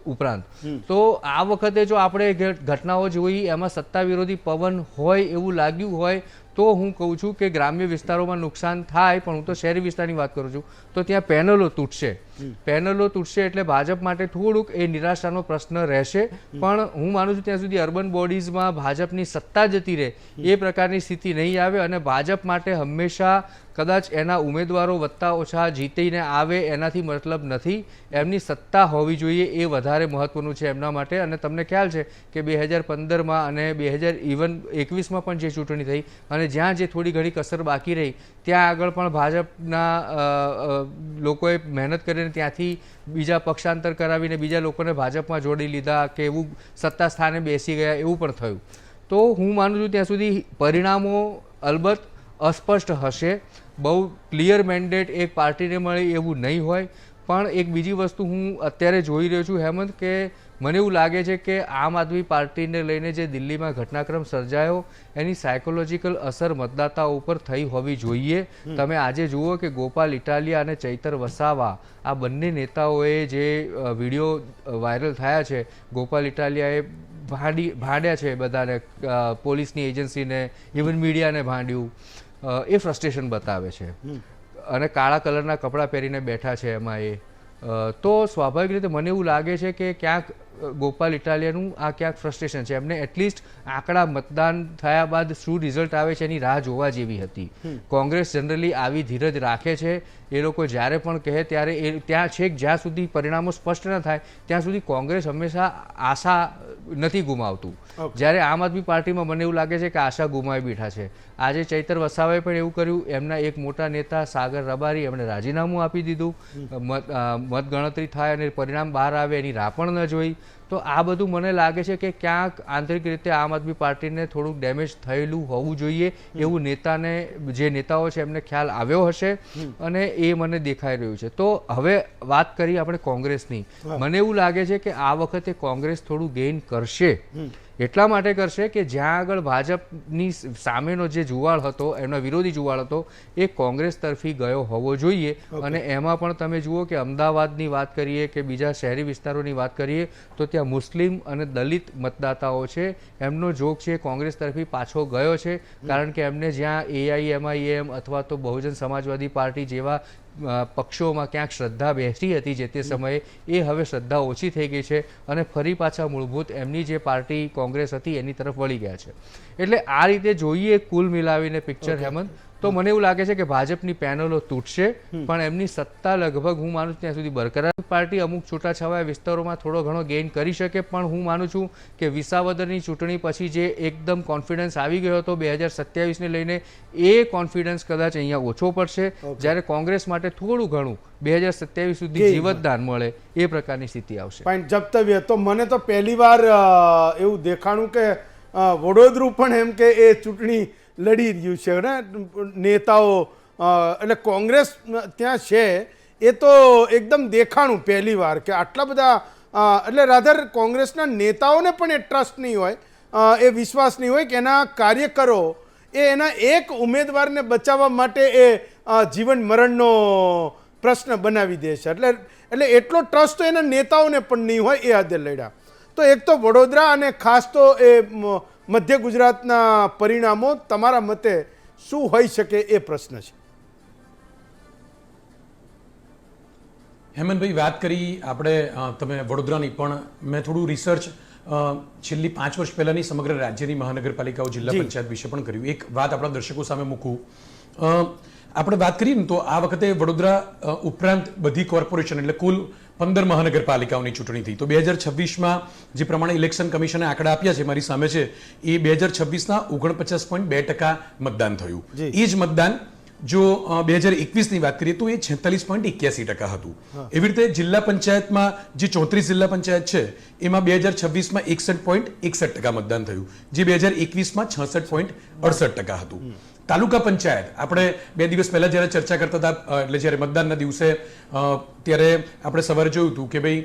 ઉપરાંત. તો આ વખતે જો આપણે ઘટનાઓ જોઈ એમાં સત્તા વિરોધી પવન હોય એવું લાગ્યું હોય તો હું કહું છું કે ગ્રામ્ય વિસ્તારોમાં નુકસાન થાય, પણ હું તો શહેરી વિસ્તારની વાત કરું છું તો ત્યાં પેનલો તૂટશે એટલે ભાજપ માટે થોડુંક એ નિરાશાનો પ્રશ્ન રહેશે. પણ હું માનું છું ત્યાં સુધી અર્બન બોડીઝમાં ભાજપની સત્તા જતી રહે એ પ્રકારની સ્થિતિ નહીં આવે અને ભાજપ માટે હંમેશા કદાચ એના ઉમેદવારો વત્તા ઓછા જીતીને આવે એનાથી મતલબ નથી, એમની સત્તા હોવી જોઈએ એ વધારે મહત્વનું છે એમના માટે. અને તમને ખ્યાલ છે કે 2015માં અને 2021માં પણ જે ચૂંટણી થઈ અને જ્યાં જે થોડી ઘણી કસર બાકી રહી ત્યાં આગળ પણ ભાજપના લોકોએ મહેનત કરીને ત્યાંથી બીજા પક્ષાંતર કરાવીને બીજા લોકોને ભાજપમાં જોડી લીધા કે એવું સત્તા સ્થાને બેસી ગયા એવું પણ થયું. તો હું માનું છું ત્યાં સુધી પરિણામો અલબત્ત અસ્પષ્ટ હશે, બહુ ક્લિયર મેન્ડેટ એક પાર્ટીને મળે એવું નહીં હોય. પણ એક બીજી વસ્તુ હું અત્યારે જોઈ રહ્યો છું હેમંત કે મને એવું લાગે છે કે આમ આદમી પાર્ટીને લઈને જે દિલ્હીમાં ઘટનાક્રમ સર્જાયો એની સાયકોલોજીકલ અસર મતદાતાઓ ઉપર થઈ હોવી જોઈએ. તમે આજે જુઓ કે ગોપાલ ઇટાલિયા અને ચૈતર વસાવા આ બંને નેતાઓએ જે વિડીયો વાયરલ થયા છે, ગોપાલ ઇટાલિયાએ ભાંડ્યા છે બધાને, પોલીસની એજન્સીને, ઇવન મીડિયાને ભાંડ્યું, એ ફ્રસ્ટ્રેશન બતાવે છે અને કાળા કલરના કપડાં પહેરીને બેઠા છે એમાં. તો સ્વાભાવિક રીતે મને એવું લાગે છે કે ક્યાંક ગોપાલ ઇટાલિયાનું આ ક્યાંક ફ્રસ્ટ્રેશન છે. એમને એટલીસ્ટ આંકડા મતદાન થયા બાદ શું રિઝલ્ટ આવે છે એની રાહ જોવા જેવી હતી. કોંગ્રેસ જનરલી આવી ધીરજ રાખે છે. એ લોકો જ્યારે પણ કહે ત્યારે ત્યાં છેક જ્યાં સુધી પરિણામો સ્પષ્ટ ન થાય ત્યાં સુધી કોંગ્રેસ હંમેશા આશા નથી ગુમાવતું. જ્યારે આમ આદમી પાર્ટીમાં મને એવું લાગે છે કે આશા ગુમાવી બેઠા છે. આજે ચૈતર વસાવાએ પણ એવું કર્યું. એમના એક મોટા નેતા સાગર રબારી એમણે રાજીનામું આપી દીધું. મતગણતરી થાય અને પરિણામ બહાર આવે એની રાહ પણ ન જોઈ. તો આ બધું મને લાગે છે કે ક્યાંક આંતરિક રીતે આમ આદમી પાર્ટીને થોડુંક ડેમેજ થયેલું હોવું જોઈએ એવું જે નેતાઓ છે એમને ખ્યાલ આવ્યો હશે અને એ મને દેખાઈ રહ્યું છે. તો હવે વાત કરી આપણે કોંગ્રેસની. મને એવું લાગે છે કે આ વખતે કોંગ્રેસ થોડું ગેઇન કરશે. એટલા માટે કરશે કે જ્યાં આગળ ભાજપની સામેનો જે જુવાળ હતો, એમનો વિરોધી જુવાળ હતો, એ કોંગ્રેસ તરફી ગયો હોવો જોઈએ. અને એમાં પણ તમે જુઓ કે અમદાવાદની વાત કરીએ કે બીજા શહેરી વિસ્તારોની વાત કરીએ તો ત્યાં મુસ્લિમ અને દલિત મતદાતાઓ છે, એમનો જોગ છે કોંગ્રેસ તરફી પાછો ગયો છે. કારણ કે એમને જ્યાં AIMIM અથવા તો બહુજન સમાજવાદી પાર્ટી જેવા પક્ષોમાં ક્યાંક શ્રદ્ધા બેસી હતી જે તે સમયે, એ હવે શ્રદ્ધા ઓછી થઈ ગઈ છે અને ફરી પાછા મૂળભૂત એમની જે પાર્ટી કોંગ્રેસ હતી એની તરફ વળી ગયા છે. એટલે આ રીતે જોઈએ કુલ મિલાવીને પિક્ચર, હેમંત, તો મને એવું લાગે છે કે ભાજપની પેનલો તૂટશે પણ એમની સત્તા લગભગ હું માનું છું ત્યાં સુધી બરકરાર. પાર્ટી અમુક છૂટાછવાયા વિસ્તારોમાં થોડો ઘણો ગેઇન કરી શકે પણ હું માનું છું કે વિસાવદરની ચૂંટણી પછી જે એકદમ કોન્ફિડન્સ આવી ગયો હતો 2027ને લઈને, એ કોન્ફિડન્સ કદાચ અહીંયા ઓછો પડશે. જ્યારે કોંગ્રેસ માટે થોડું ઘણું 2027 સુધી જીવતદાન મળે એ પ્રકારની સ્થિતિ આવશે. જપ્તવ્ય તો મને તો પહેલી વાર એવું દેખાણું કે વડોદરું પણ એમ કે એ ચૂંટણી લડી રહ્યું છે ને નેતાઓ, એટલે કોંગ્રેસ ત્યાં છે એ તો એકદમ દેખાણું પહેલી વાર કે આટલા બધા, એટલે રાધર કોંગ્રેસના નેતાઓને પણ એ ટ્રસ્ટ નહીં હોય, એ વિશ્વાસ નહીં હોય કે એના કાર્યકરો એ એના એક ઉમેદવારને બચાવવા માટે એ જીવન મરણનો પ્રશ્ન બનાવી દે છે. એટલે એટલો ટ્રસ્ટ તો એના નેતાઓને પણ નહીં હોય, એ હદે લડ્યા. તો એક તો વડોદરા અને ખાસ તો એ મધ્ય ગુજરાતના પરિણામો તમારા મતે શું હોઈ શકે એ પ્રશ્ન છે. હેમંતભાઈ, વાત કરી આપણે તમે વડોદરાની, પણ મેં થોડું રિસર્ચ છેલ્લી 5 વર્ષ પહેલાની સમગ્ર રાજ્યની મહાનગરપાલિકાઓ, જિલ્લા પંચાયત વિશે પણ કર્યું. એક વાત આપણા દર્શકો સામે મૂકું. આપણે વાત કરીએ ને તો આ વખતે વડોદરા ઉપરાંત બધી કોર્પોરેશન એટલે કુલ 15 મહાનગરપાલિકાઓની ચૂંટણી થઈ. તો 2026માં જે પ્રમાણે ઇલેક્શન કમિશને આંકડા આપ્યા છે મારી સામે છે, એ 2026ના 49.2% મતદાન થયું. એ જ મતદાન જો 2021ની વાત કરીએ તો એ 46.81% હતું. એવી રીતે જિલ્લા પંચાયતમાં જે 34 જિલ્લા પંચાયત છે એમાં 2026માં 61.61% મતદાન થયું, જે 2021માં 66.68% હતું. તાલુકા પંચાયત આપણે 2 દિવસ પહેલા જ્યારે ચર્ચા કરતા હતા, એટલે જ્યારે મતદાનના દિવસે, ત્યારે આપણે સવારે જોયું હતું કે ભાઈ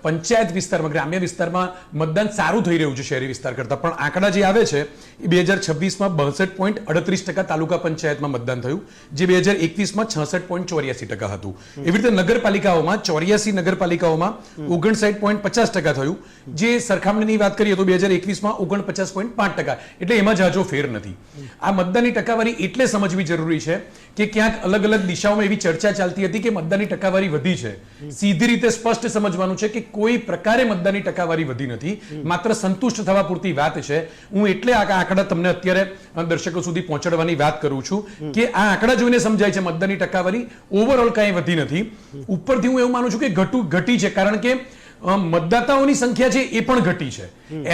પંચાયત વિસ્તારમાં, ગ્રામ્ય વિસ્તારમાં મતદાન સારું થઈ રહ્યું છે શહેરી વિસ્તાર કરતાં, પણ આંકડા જે આવે છે એ 2026માં 62.38% તાલુકા પંચાયતમાં મતદાન થયું, જે 2021માં 66.84% હતું. એવી રીતે નગરપાલિકાઓમાં 84 નગરપાલિકાઓમાં 59.50% થયું, જે સરખામણીની વાત કરીએ તો 2021માં 49.5%. એટલે એમાં જાજો ફેર નથી. આ મતદાનની ટકાવારી એટલે સમજવી જરૂરી છે કે ક્યાંક અલગ અલગ દિશાઓમાં એવી ચર્ચા ચાલતી હતી કે મતદાનની ટકાવારી વધી છે. સીધી રીતે સ્પષ્ટ સમજવાનું છે કે કોઈ પ્રકારે મતદાનની ટકાવારી વધી નથી, માત્ર સંતુષ્ટ થવા પૂરતી વાત છે. હું એટલે આ આંકડા તમને અત્યારે દર્શકો સુધી પહોંચાડવાની વાત કરું છું કે આ આંકડા જોઈને સમજાય છે મતદાનની ટકાવારી ઓવરઓલ કાંઈ વધી નથી. ઉપરથી હું એવું માનું છું કે ઘટી છે, કારણ કે મતદાતાઓની સંખ્યા છે એ પણ ઘટી છે.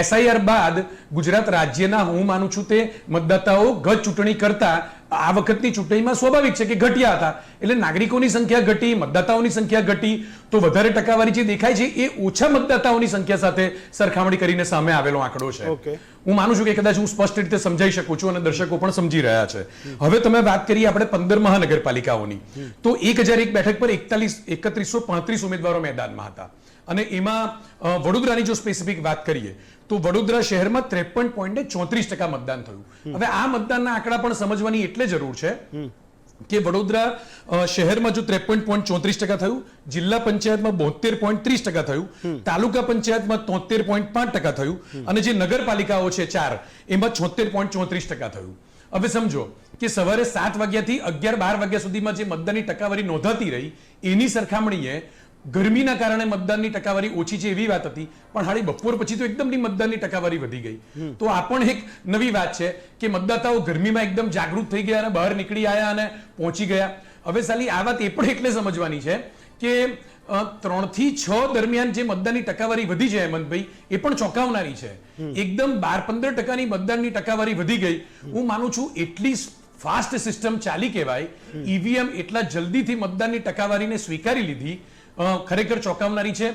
SIR બાદ ગુજરાત રાજ્યના હું માનું છું તે મતદાતાઓ ગત ચૂંટણી કરતા આ વખતની ચૂંટણીમાં સ્વાભાવિક છે કે ઘટ્યા હતા. એટલે નાગરિકોની સંખ્યા ઘટી, મતદાતાઓની સંખ્યા ઘટી, તો વધારે ટકાવારી જે દેખાય છે એ ઓછા મતદાતાઓની સંખ્યા સાથે સરખામણી કરીને સામે આવેલો આંકડો છે. હું માનું છું કે કદાચ હું સ્પષ્ટ રીતે સમજાઈ શકું છું અને દર્શકો પણ સમજી રહ્યા છે. હવે તમે વાત કરીએ આપણે 15 મહાનગરપાલિકાઓની, તો 1001 બેઠક પર 3135 ઉમેદવારો મેદાનમાં હતા. અને એમાં વડોદરાની જો સ્પેસિફિક વાત કરીએ તો વડોદરા શહેરમાં 53.34% મતદાન થયું. હવે આ મતદાનના આંકડા પણ સમજવાની એટલે જરૂર છે કે વડોદરા શહેરમાં જો 53.34% થયું, જિલ્લા પંચાયતમાં 72.30% થયું, તાલુકા પંચાયતમાં 73.5% થયું, અને જે નગરપાલિકાઓ છે 4 એમાં 76.34% થયું. હવે સમજો કે સવારે 7 વાગ્યાથી 11-12 વાગ્યા સુધીમાં જે મતદાનની ટકાવારી નોંધાતી રહી એની સરખામણીએ ગરમીના કારણે મતદાનની ટકાવારી ઓછી છે એવી વાત હતી, પણ હાળી બપોર પછી તો એકદમની મતદાનની ટકાવારી વધી ગઈ. તો આ પણ એક નવી વાત છે કે મતદાતાઓ ગરમીમાં એકદમ જાગૃત થઈ ગયા અને બહાર નીકળી આવ્યા અને પહોંચી ગયા. હવે સાલી આ વાત એ પણ એટલે સમજવાની છે કે 3 થી 6 દરમિયાન જે મતદાનની ટકાવારી વધી છે હેમંતભાઈ, એ પણ ચોંકાવનારી છે. એકદમ 12-15% મતદાનની ટકાવારી વધી ગઈ. હું માનું છું એટલી ફાસ્ટ સિસ્ટમ ચાલી કહેવાય, ઈવીએમ એટલા જલ્દીથી મતદાનની ટકાવારીને સ્વીકારી લીધી, ખરેખર ચોંકાવનારી છે.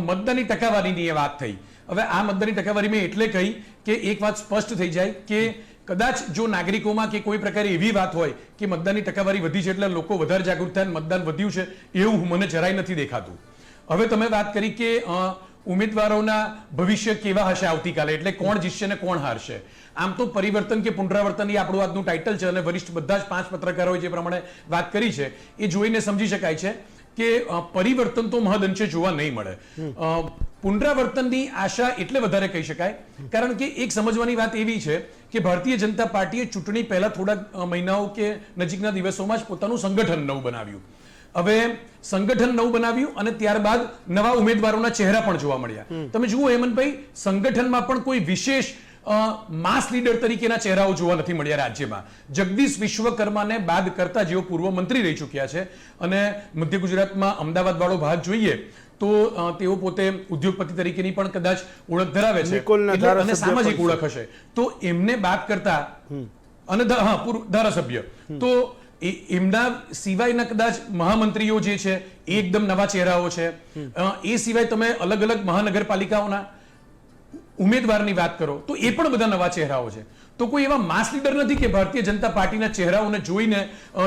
મતદાનની ટકાવારીની એ વાત થઈ. હવે આ મતદાનની ટકાવારી મેં એટલે કહી કે એક વાત સ્પષ્ટ થઈ જાય કે કદાચ જો નાગરિકોમાં કે કોઈ પ્રકારે એવી વાત હોય કે મતદાનની ટકાવારી વધી છે એટલે લોકો વધારે જાગૃત થાય, મતદાન વધ્યું છે, એવું મને જરાય નથી દેખાતું. હવે તમે વાત કરી કે ઉમેદવારોના ભવિષ્ય કેવા હશે આવતીકાલે, એટલે કોણ જીતશે ને કોણ હારશે. આમ તો પરિવર્તન કે પુનરાવર્તન એ આપણું આજનું ટાઇટલ છે અને વરિષ્ઠ બધા જ 5 પત્રકારોએ જે પ્રમાણે વાત કરી છે એ જોઈને સમજી શકાય છે કે પરિવર્તન તો મહદઅંશે જોવા નહીં મળે. પુનરાવર્તનની આશા એટલે વધારે કહી શકાય કારણ કે એક સમજવાની વાત એવી છે કે ભારતીય જનતા પાર્ટીએ ચૂંટણી પહેલા થોડા મહિનાઓ કે નજીકના દિવસોમાં જ પોતાનું સંગઠન નવું બનાવ્યું. હવે સંગઠન નવું બનાવ્યું અને ત્યારબાદ નવા ઉમેદવારોના ચહેરા પણ જોવા મળ્યા. તમે જુઓ હેમંતભાઈ, સંગઠનમાં પણ કોઈ વિશેષ માસ લીડર તરીકેના ચહેરાઓ જોવા નથી મળ્યા રાજ્યમાં. જગદીશ વિશ્વકર્માને બાદ કરતા જેઓ પૂર્વ મંત્રી રહી ચૂક્યા છે અને મધ્ય ગુજરાતમાં અમદાવાદ વાળો ભાગ જોઈએ તો તેઓ પોતે ઉદ્યોગપતિ તરીકેની પણ કદાચ ઓળખ ધરાવે છે અને સામાજિક ઓળખ હશે, તો એમને બાદ કરતા અને ધારાસભ્ય તો એમના સિવાયના કદાચ મહામંત્રીઓ જે છે એ એકદમ નવા ચહેરાઓ છે. એ સિવાય તમે અલગ અલગ મહાનગરપાલિકાઓના ઉમેદવારની વાત કરો તો એ પણ બધા નવા ચહેરાઓ છે. તો કોઈ એવા માસ લીડર નથી કે ભારતીય જનતા પાર્ટીના ચહેરાઓને જોઈને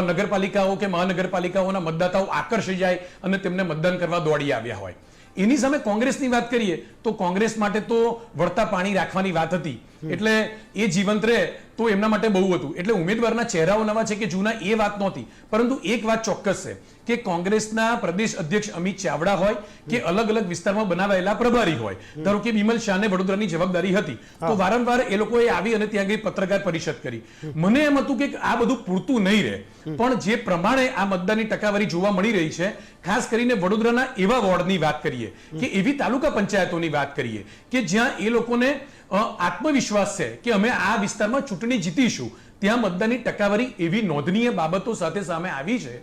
નગરપાલિકાઓ કે મહાનગરપાલિકાઓના મતદાતાઓ આકર્ષી જાય અને તેમને મતદાન કરવા દોડી આવ્યા હોય. એની સામે કોંગ્રેસની વાત કરીએ તો કોંગ્રેસ માટે તો વળતા પાણી રાખવાની વાત હતી, એટલે એ જીવંત રહે તો એમના માટે બહુ હતું. એટલે ઉમેદવારના ચહેરાઓ નવા છે કે જૂના એ વાત નહોતી. પરંતુ એક વાત ચોક્કસ છે કે કોંગ્રેસના પ્રદેશ અધ્યક્ષ અમિત ચાવડા હોય કે અલગ અલગ વિસ્તારમાં બનાવાયેલા પ્રભારી હોય, ધારો કે બિમલ શાહને વડોદરાની જવાબદારી હતી તો વારંવાર એ લોકોએ આવી અને ત્યાં ગઈ પત્રકાર પરિષદ કરી. મને એમ હતું કે આ બધું પૂરતું નહીં રહે, પણ જે પ્રમાણે આ મતદાનની ટકાવારી જોવા મળી રહી છે, ખાસ કરીને વડોદરાના એવા વોર્ડની વાત કરીએ કે એવી તાલુકા પંચાયતોની વાત કરીએ કે જ્યાં એ લોકોને આત્મવિશ્વાસ છે કે અમે આ વિસ્તારમાં ચૂંટણી જીતીશું, ત્યાં મતદાનની ટકાવારી એવી નોંધનીય બાબતો સાથે સામે આવી છે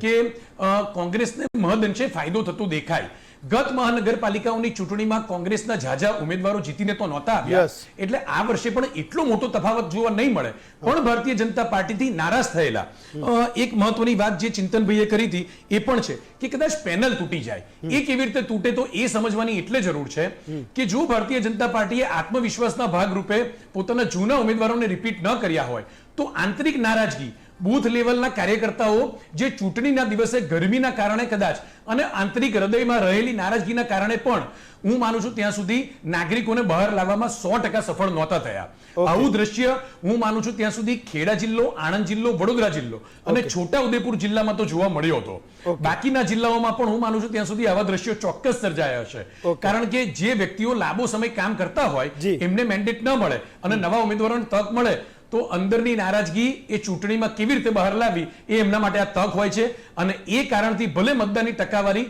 કે કોંગ્રેસને મહદઅંશે ફાયદો થતો દેખાય. ગત મહાનગરપાલિકાઓની ચૂંટણીમાં કોંગ્રેસના ઝાઝા ઉમેદવારો જીતીને તો નહોતા આવ્યા, એટલે આ વર્ષે પણ એટલો મોટો તફાવત જોવા નહીં મળે. પણ ભારતીય જનતા પાર્ટીથી નારાજ થયેલા એક મહત્વની વાત જે ચિંતનભાઈએ કરી હતી એ પણ છે કે કદાચ પેનલ તૂટી જાય. એ કેવી રીતે તૂટે તો એ સમજવાની એટલે જરૂર છે કે જો ભારતીય જનતા પાર્ટીએ આત્મવિશ્વાસના ભાગરૂપે પોતાના જૂના ઉમેદવારોને રિપીટ ન કર્યા હોય તો આંતરિક નારાજગી બૂથ લેવલના કાર્યકર્તાઓ જે ચૂંટણીના દિવસે ગરમીના કારણે કદાચ અને આંતરિક હૃદયમાં રહેલી નારાજગીના કારણે પણ હું માનું છું ત્યાં સુધી નાગરિકોને બહાર લાવવામાં 100% સફળ નહોતા થયા. આવું દ્રશ્ય હું માનું છું ત્યાં સુધી ખેડા જિલ્લો, આણંદ જિલ્લો, વડોદરા જિલ્લો અને છોટાઉદેપુર જિલ્લામાં તો જોવા મળ્યો હતો. બાકીના જિલ્લાઓમાં પણ હું માનું છું ત્યાં સુધી આવા દ્રશ્યો ચોક્કસ સર્જાયા હશે. કારણ કે જે વ્યક્તિઓ લાંબો સમય કામ કરતા હોય એમને મેન્ડેટ ન મળે અને નવા ઉમેદવારોને તક મળે તો અંદરની નારાજગી એ ચૂંટણીમાં કેવી રીતે બહાર લાવવી એ એમના માટે આ તક હોય છે. અને એ કારણથી ભલે મતદાનની ટકાવારી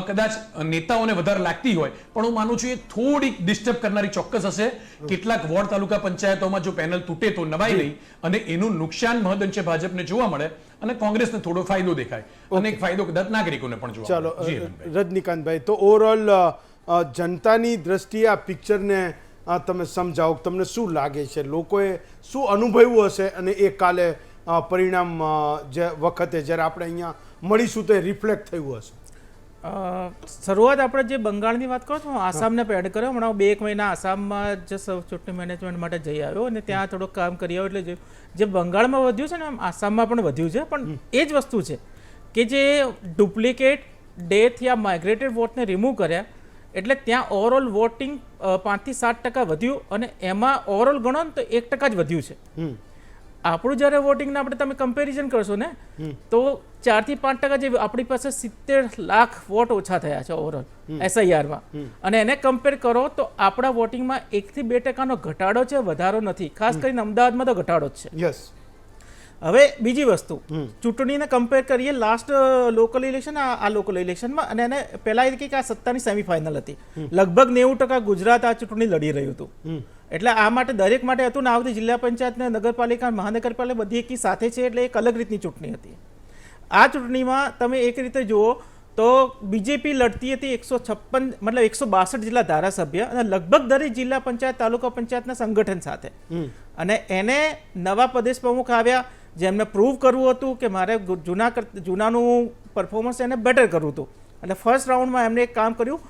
કદાચ નેતાઓને વધારે લાગતી હોય પણ હું માનું છું એ થોડીક ડિસ્ટર્બ કરનારી ચોક્કસ હશે. કેટલાક વોર્ડ તાલુકા પંચાયતોમાં જો પેનલ તૂટે તો નવાઈ નહીં અને એનું નુકસાન મહદઅંશે ભાજપને જોવા મળે અને કોંગ્રેસને થોડો ફાયદો દેખાય અને એક ફાયદો કદાચ નાગરિકોને પણ જોવા મળે. ચાલો રજનીકાંતભાઈ, તો ઓવરઓલ જનતાની દ્રષ્ટિએ આ પિક્ચરને તમે સમજાવો, તમને શું લાગે છે, લોકોએ શું અનુભવ્યું હશે અને એ કાલે પરિણામ જે વખતે જ્યારે આપણે અહીંયા મળીશું તો એ રિફ્લેક્ટ થયું હશે? શરૂઆત આપણે જે બંગાળની વાત કરો છો, આસામને પણ એડ કર્યો. હમણાં 2 મહિના આસામમાં જે ચૂંટણી મેનેજમેન્ટ માટે જઈ આવ્યો અને ત્યાં થોડુંક કામ કરી આવ્યો. એટલે જે બંગાળમાં વધ્યું છે ને એમ આસામમાં પણ વધ્યું છે. પણ એ જ વસ્તુ છે કે જે ડુપ્લિકેટ ડેથ યા માઇગ્રેટેડ વોટને રિમૂવ કર્યા એટલે ત્યાં ઓવરઓલ વોટિંગ 5 થી 7% વધ્યું અને એમાં ઓવરઓલ ગણો ને તો 1% જ વધ્યું છે. આપણું જ્યારે વોટિંગને આપણે તમે કમ્પેરિઝન કરશો ને તો 4 થી 5% જે આપણી પાસે 70 લાખ વોટ ઓછા થયા છે ઓવરઓલ SIRમાં, અને એને કમ્પેર કરો તો આપણા વોટિંગમાં 1 થી 2% ઘટાડો છે, વધારો નથી. ખાસ કરીને અમદાવાદમાં તો ઘટાડો જ છે. હવે બીજી વસ્તુ, ચૂંટણીને કમ્પેર કરીએ લાસ્ટ લોકલ ઇલેક્શન આ લોકલ ઇલેક્શનમાં, અને એને પહેલા એ કે આ સત્તાની સેમિફાઇનલ હતી. લગભગ 90% ગુજરાત આ ચૂંટણી લડી રહ્યું હતું. એટલે આ માટે દરેક માટે હતું ને આ વખતે જિલ્લા પંચાયત ને નગરપાલિકા મહાનગરપાલિકા બધી એકી સાથે છે, એટલે એક અલગ રીતની ચૂંટણી હતી. આ ચૂંટણીમાં તમે એક રીતે જુઓ તો બીજેપી લડતી હતી 156 મતલબ 162 જેટલા ધારાસભ્ય અને લગભગ દરેક જિલ્લા પંચાયત તાલુકા પંચાયતના સંગઠન સાથે, અને એને નવા પ્રદેશ પ્રમુખ આવ્યા જેમને પ્રૂવ કરવું હતું કે મારે જૂનાનું પરફોર્મન્સ એને બેટર કરવું હતું. એટલે ફર્સ્ટ રાઉન્ડમાં એમને એક કામ કર્યું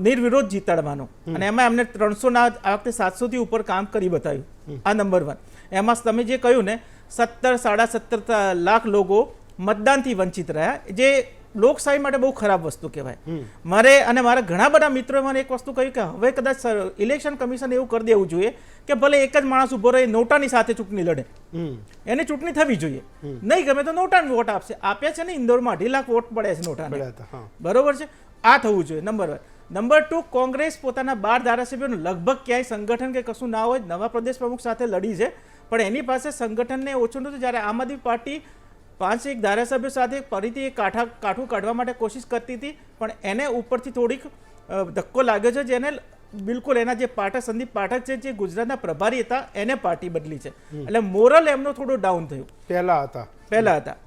નિર્વિરોધ જીતાડવાનું, અને એમાં એમને 300 આ વખતે 700 થી ઉપર કામ કરી બતાવ્યું. આ નંબર 1. એમાં તમે જે કહ્યું ને 17-17.5 લાખ લોકો મતદાનથી વંચિત રહ્યા, જે લોકશાહી માટે બહુ ખરાબ વસ્તુ કહેવાય. મારા ઘણા બધા મિત્રોએ મને એક વસ્તુ કહ્યું કે હવે કદાચ ઇલેક્શન કમિશન એવું કરી દેવું જોઈએ કે ભલે એક જ માણસ ઉભો રહે નોટાની સાથે ચૂંટણી લડે, એની ચૂંટણી થવી જોઈએ. નહીં ગમે તો નોટાને વોટ આપશે. આપ્યા છે ને ઇન્દોરમાં 2.5 લાખ વોટ પડ્યા છે નોટાને, બરોબર છે. આ થવું જોઈએ નંબર 1. નંબર 2, કોંગ્રેસ પોતાના 12 ધારાસભ્યોનું લગભગ ક્યાંય સંગઠન કે કશું ના હોય, નવા પ્રદેશ પ્રમુખ સાથે લડી છે, પણ એની પાસે સંગઠનને ઓછું નહોતું. જ્યારે આમ આદમી પાર્ટી 5-1 ધારાસભ્યો સાથે ફરીથી કાઠું કાઢવા માટે કોશિશ કરતી હતી, પણ એને ઉપરથી થોડીક ધક્કો લાગ્યો છે, જેને બિલકુલ એના જે પાઠક સંદીપ પાઠક છે જે ગુજરાતના પ્રભારી હતા એને પાર્ટી બદલી છે. એટલે મોરલ એમનો થોડું ડાઉન થયું. પહેલા હતા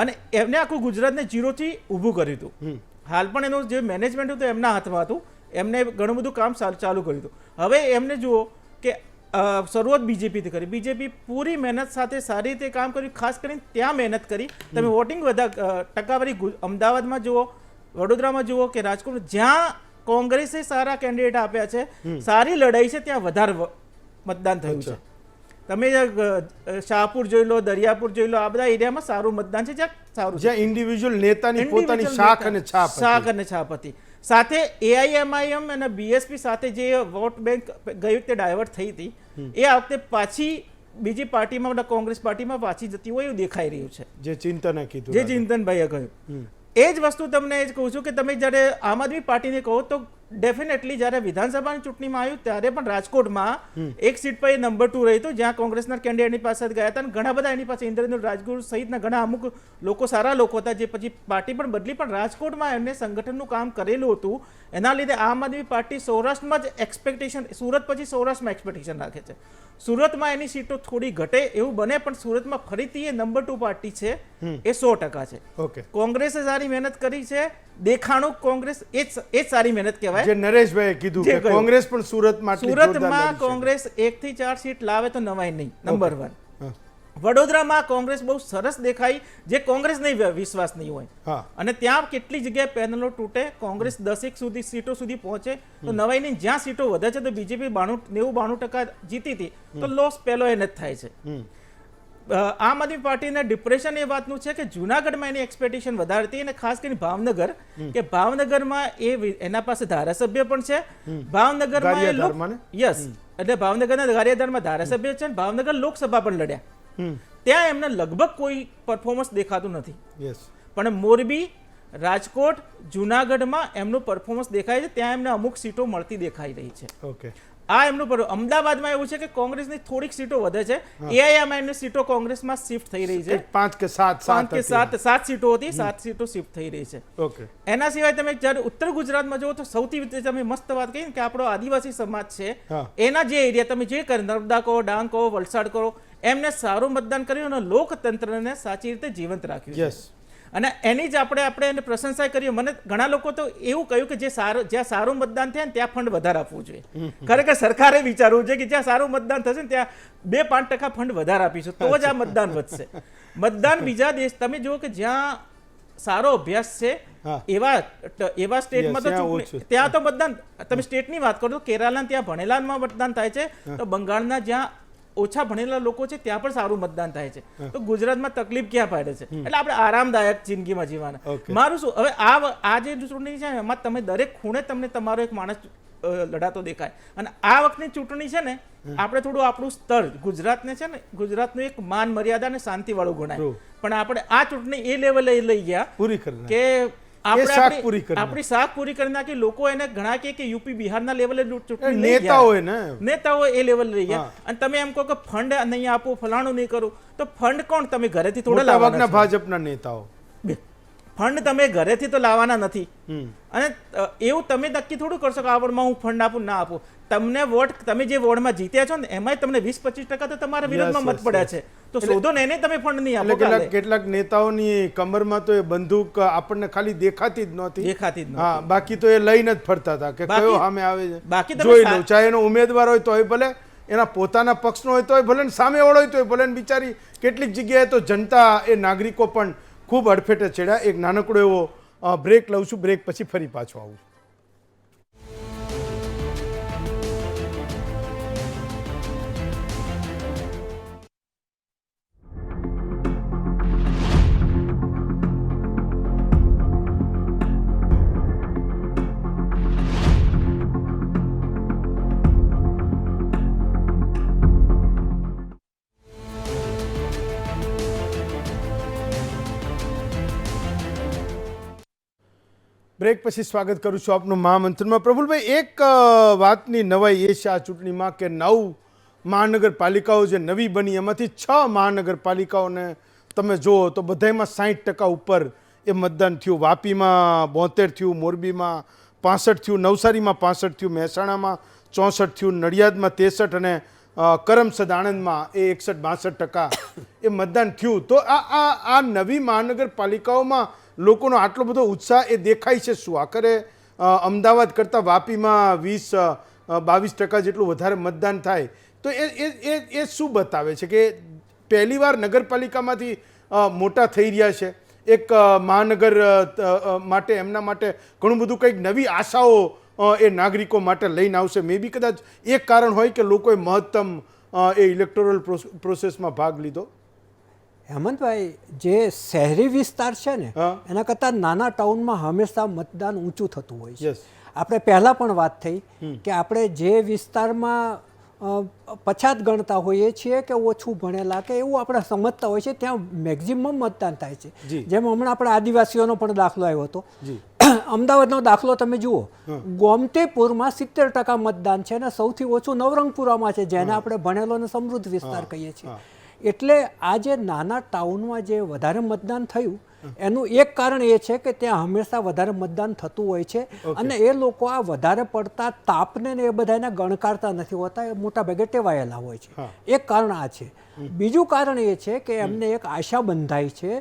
અને એમને આખું ગુજરાતને 0 થી ઊભું કર્યું હતું. હાલ પણ એનું જે મેનેજમેન્ટ હતું એમના હાથમાં હતું, એમને ઘણું બધું કામ ચાલુ કર્યું હતું. હવે એમને જુઓ કે શરૂઆત બીજેપીથી કરી, બીજેપી પૂરી મહેનત સાથે સારી રીતે કામ કર્યું, ખાસ કરીને ત્યાં મહેનત કરી. તમે વોટિંગ ટકાવારી અમદાવાદમાં જુઓ, વડોદરામાં જુઓ કે રાજકોટ, જ્યાં કોંગ્રેસે સારા કેન્ડિડેટ આપ્યા છે, સારી લડાઈ છે, ત્યાં વધારે મતદાન થયું છે. તમે શાહપુર જોઈ લો, દરિયાપુર જોઈ લો, આ બધા એરિયામાં સારું મતદાન છે, જ્યાં ઇન્ડિવિજ્યુઅલ નેતાની પોતાની શાખ અને છાપ હતી. સાથે એઆઈએમઆઈએમ અને બીએસપી સાથે જે વોટ બેંક ગઈ વખતે ડાયવર્ટ થઈ હતી, એ આ વખતે પાછી બીજી પાર્ટીમાં, કોંગ્રેસ પાર્ટીમાં પાછી જતી હોય એવું દેખાઈ રહ્યું છે, જે ચિંતનભાઈએ કહ્યું. એ જ વસ્તુ તમને એ જ કહું છું કે તમે જ્યારે આમ આદમી પાર્ટીને કહો તો ડેફિનેટલી જ્યારે વિધાનસભાની ચૂંટણીમાં આવ્યું ત્યારે પણ રાજકોટમાં એક સીટ પર એ નંબર 2 રહ્યું હતું, જ્યાં કોંગ્રેસના કેન્ડિડેટની પાસે ગયા હતા, અને ઘણા બધા એની પાસે ઇન્દ્રેન્દ્ર રાજગુરુ સહિતના ઘણા અમુક લોકો સારા લોકો હતા, જે પછી પાર્ટી પણ બદલી, પણ રાજકોટમાં એમને સંગઠનનું કામ કરેલું હતું. એના લીધે આમ આદમી પાર્ટી સૌરાષ્ટ્રમાં જ એક્સપેક્ટેશન, સુરત પછી સૌરાષ્ટ્રમાં એક્સપેક્ટેશન રાખે છે. સુરતમાં એની સીટો થોડી ઘટે એવું બને, પણ સુરતમાં ફરીથી એ નંબર 2 પાર્ટી છે, એ 100% છે. કોંગ્રેસે સારી મહેનત કરી છે, દેખાણું કોંગ્રેસ એ જ સારી મહેનત કહેવાય. જે નરેશભાઈએ કીધું કે કોંગ્રેસ પણ સુરતમાં કોંગ્રેસ 1 થી 4 સીટ લાવે તો નવાઈ નહીં. નંબર 1. વડોદરામાં કોંગ્રેસ બહુ સરસ દેખાઈ, જે કોંગ્રેસ નહીં વિશ્વાસ નહીં હોય, અને ત્યાં કેટલી જગ્યાએ પેનલો તૂટે, કોંગ્રેસ 10 સીટો સુધી પહોંચે તો નવાઈ નહીં. જ્યાં સીટો વધે છે તો બીજેપી 90-92% જીતી હતી, તો લોસ પહેલો એને જ થાય છે. આમ આદમી પાર્ટીને ડિપ્રેશન એ વાતનું છે કે જુનાગઢમાં એની એક્સપેક્ટેશન વધારે હતી, અને ખાસ કરીને ભાવનગર, કે ભાવનગરમાં એના પાસે ધારાસભ્ય પણ છે. ભાવનગરમાં એટલે ભાવનગરના ગારિયાધારમાં ધારાસભ્ય છે, ભાવનગર લોકસભા પણ લડ્યા, ત્યાં એમને લગભગ કોઈ પરફોર્મન્સ દેખાતું નથી. પણ મોરબી, રાજકોટ, જુનાગઢમાં એમનું પરફોર્મન્સ દેખાય છે, ત્યાં એમને અમુક સીટો મળતી દેખાઈ રહી છે. આ એમનું અમદાવાદમાં એવું છે કે કોંગ્રેસની થોડીક સીટો વધે છે, એઆઈએમઆઈએમની સીટો કોંગ્રેસમાં શિફ્ટ થઈ રહી છે. 5 કે 7 સીટો હતી, 7 સીટો શિફ્ટ થઈ રહી છે. એના સિવાય તમે જ્યારે ઉત્તર ગુજરાતમાં જુઓ તો સૌથી તમે મસ્ત વાત કહી કે આપણો આદિવાસી સમાજ છે, એના જે એરિયા તમે જે કરે, નર્મદા કહો, ડાંગ કહો, વલસાડ કહો, એમને સારું મતદાન કર્યું અને લોકતંત્રને સાચી રીતે જીવંત રાખ્યું છે. અને એની જ આપણે એને પ્રશંસા કરીએ. મને ઘણા લોકો તો એવું કહ્યું કે જ્યાં સારું મતદાન થાય ને ત્યાં ફંડ વધારે આપવું જોઈએ. ખરેખર સરકારે વિચારવું છે કે જ્યાં સારું મતદાન થશે ને ત્યાં 2-5% ફંડ વધારે આપીશું તો જ આ મતદાન વધશે. મતદાન બીજા દેશ તમે જુઓ કે જ્યાં સારો અભ્યાસ છે એવા સ્ટેટમાં તો ત્યાં તો મતદાન, તમે સ્ટેટની વાત કરો તો કેરાલા ત્યાં ભણેલામાં મતદાન થાય છે, તો બંગાળના જ્યાં ઓછા ભણેલા લોકો છે ત્યાં પણ સારું મતદાન થાય છે. તો ગુજરાતમાં તકલીફ ક્યાં પડે છે? એટલે આપણે આરામદાયક જિંદગીમાં જીવવાના. મારું શું હવે આ જે ચૂંટણી છે એમાં તમે દરેક ખૂણે તમને તમારો એક માણસ લડાતો દેખાય. અને આ વખતની ચૂંટણી છે ને, આપણે થોડું આપણું સ્તર ગુજરાતને છે ને, ગુજરાતનું એક માન મર્યાદા અને શાંતિ વાળું ગણાય, પણ આપણે આ ચૂંટણી એ લેવલે લઈ ગયા પૂરી કે આપણે શાક પૂરી કરી આપણી શાક પૂરી કરી નાખી. લોકો એને ઘણા કે યુપી બિહારના લેવલે ચૂંટણી લઈ ગયા. નેતાઓએ ને નેતાઓ એ લેવલ લઈ ગયા. અને તમે એમ કહો કે ફંડ નહીં આપો, ફલાણું નહીં કરું, તો ફંડ કોણ? તમે ઘરેથી થોડા મોટાભાગના લાવવાના છો? ભાજપના નેતાઓ ફંડ તમે ઘરેથી તો લાવવાના નથી. અને એવું તમે નક્કી થોડું કરશો કે આ વોર્ડમાં હું ફંડ આપું ના આપું. તમને વોટ, તમે જે વોર્ડમાં જીત્યા છો ને એમાંય તમને 20-25% તો તમારા વિરોધમાં મત પડ્યા છે. તો શોધો ને એને તમે ફંડ નહીં આપો. એટલે કેટલાક નેતાઓની કમરમાં તો એ બંદૂક આપણને ખાલી દેખાતી જ નહોતી. દેખાતી જ નહોતી. હા, બાકી તો એ લઈને જ ફરતા હતા કે કયો સામે આવે છે બાકી તમે જોઈ લો. ચાહે એનો ઉમેદવાર હોય તોય ભલે, એના પોતાના પક્ષનો હોય તોય ભલે, સામે વાળો હોય તોય ભલે. બિચારી કેટલીક જગ્યાએ તો જનતા, એ નાગરિકો પણ ખૂબ અડફેટે ચડ્યા. એક નાનકડો એવો બ્રેક લઉં છું. બ્રેક પછી ફરી પાછો આવું. બ્રેક પછી સ્વાગત કરું છું આપનું મહામંથનમાં. પ્રફુલભાઈ, એક વાતની નવાઈ એ છે આ ચૂંટણીમાં કે 9 મહાનગરપાલિકાઓ જે નવી બની એમાંથી 6 મહાનગરપાલિકાઓને તમે જુઓ તો બધામાં 60% ઉપર એ મતદાન થયું. વાપીમાં 72 થયું, મોરબીમાં 65 થયું, નવસારીમાં 65 થયું, મહેસાણામાં 64 થયું, નડિયાદમાં 63 અને કરમસદ આણંદમાં એ 61-62% એ મતદાન થયું. તો આ નવી મહાનગરપાલિકાઓમાં લોકોનો આટલો બધો ઉત્સાહ એ દેખાય છે શું? આખરે અમદાવાદ કરતાં વાપીમાં 20-22% જેટલું વધારે મતદાન થાય તો એ શું બતાવે છે કે પહેલીવાર નગરપાલિકામાંથી મોટા થઈ રહ્યા છે? એક મહાનગર માટે, એમના માટે ઘણું બધું કંઈક નવી આશાઓ એ નાગરિકો માટે લઈને આવશે. મે બી કદાચ એક કારણ હોય કે લોકોએ મહત્તમ એ ઇલેક્ટોરલ પ્રોસેસમાં ભાગ લીધો. હેમંતભાઈ, જે શહેરી વિસ્તાર છે ને એના કરતાં નાના ટાઉનમાં હંમેશા મતદાન ઊંચું થતું હોય છે. આપણે પહેલાં પણ વાત થઈ કે આપણે જે વિસ્તારમાં પછાત ગણતા હોઈએ છીએ કે ઓછું ભણેલા કે એવું આપણે સમજતા હોય છે ત્યાં મેક્ઝિમમ મતદાન થાય છે. જેમ હમણાં આપણે આદિવાસીઓનો પણ દાખલો આવ્યો હતો. અમદાવાદનો દાખલો તમે જુઓ, ગોમતીપુરમાં 70% મતદાન છે અને સૌથી ઓછું નવરંગપુરામાં છે, જેને આપણે ભણેલો અને સમૃદ્ધ વિસ્તાર કહીએ છીએ. એટલે આ જે નાના ટાઉનમાં જે વધારે મતદાન થયું એનું એક કારણ એ છે કે ત્યાં હંમેશા વધારે મતદાન થતું હોય છે અને એ લોકો આ વધારે પડતા તાપને એ બધાને ગણકારતા નથી હોતા, એ મોટા ભાગે ટેવાયેલા હોય છે. એક કારણ આ છે. બીજું કારણ એ છે કે એમને એક આશા બંધાઈ છે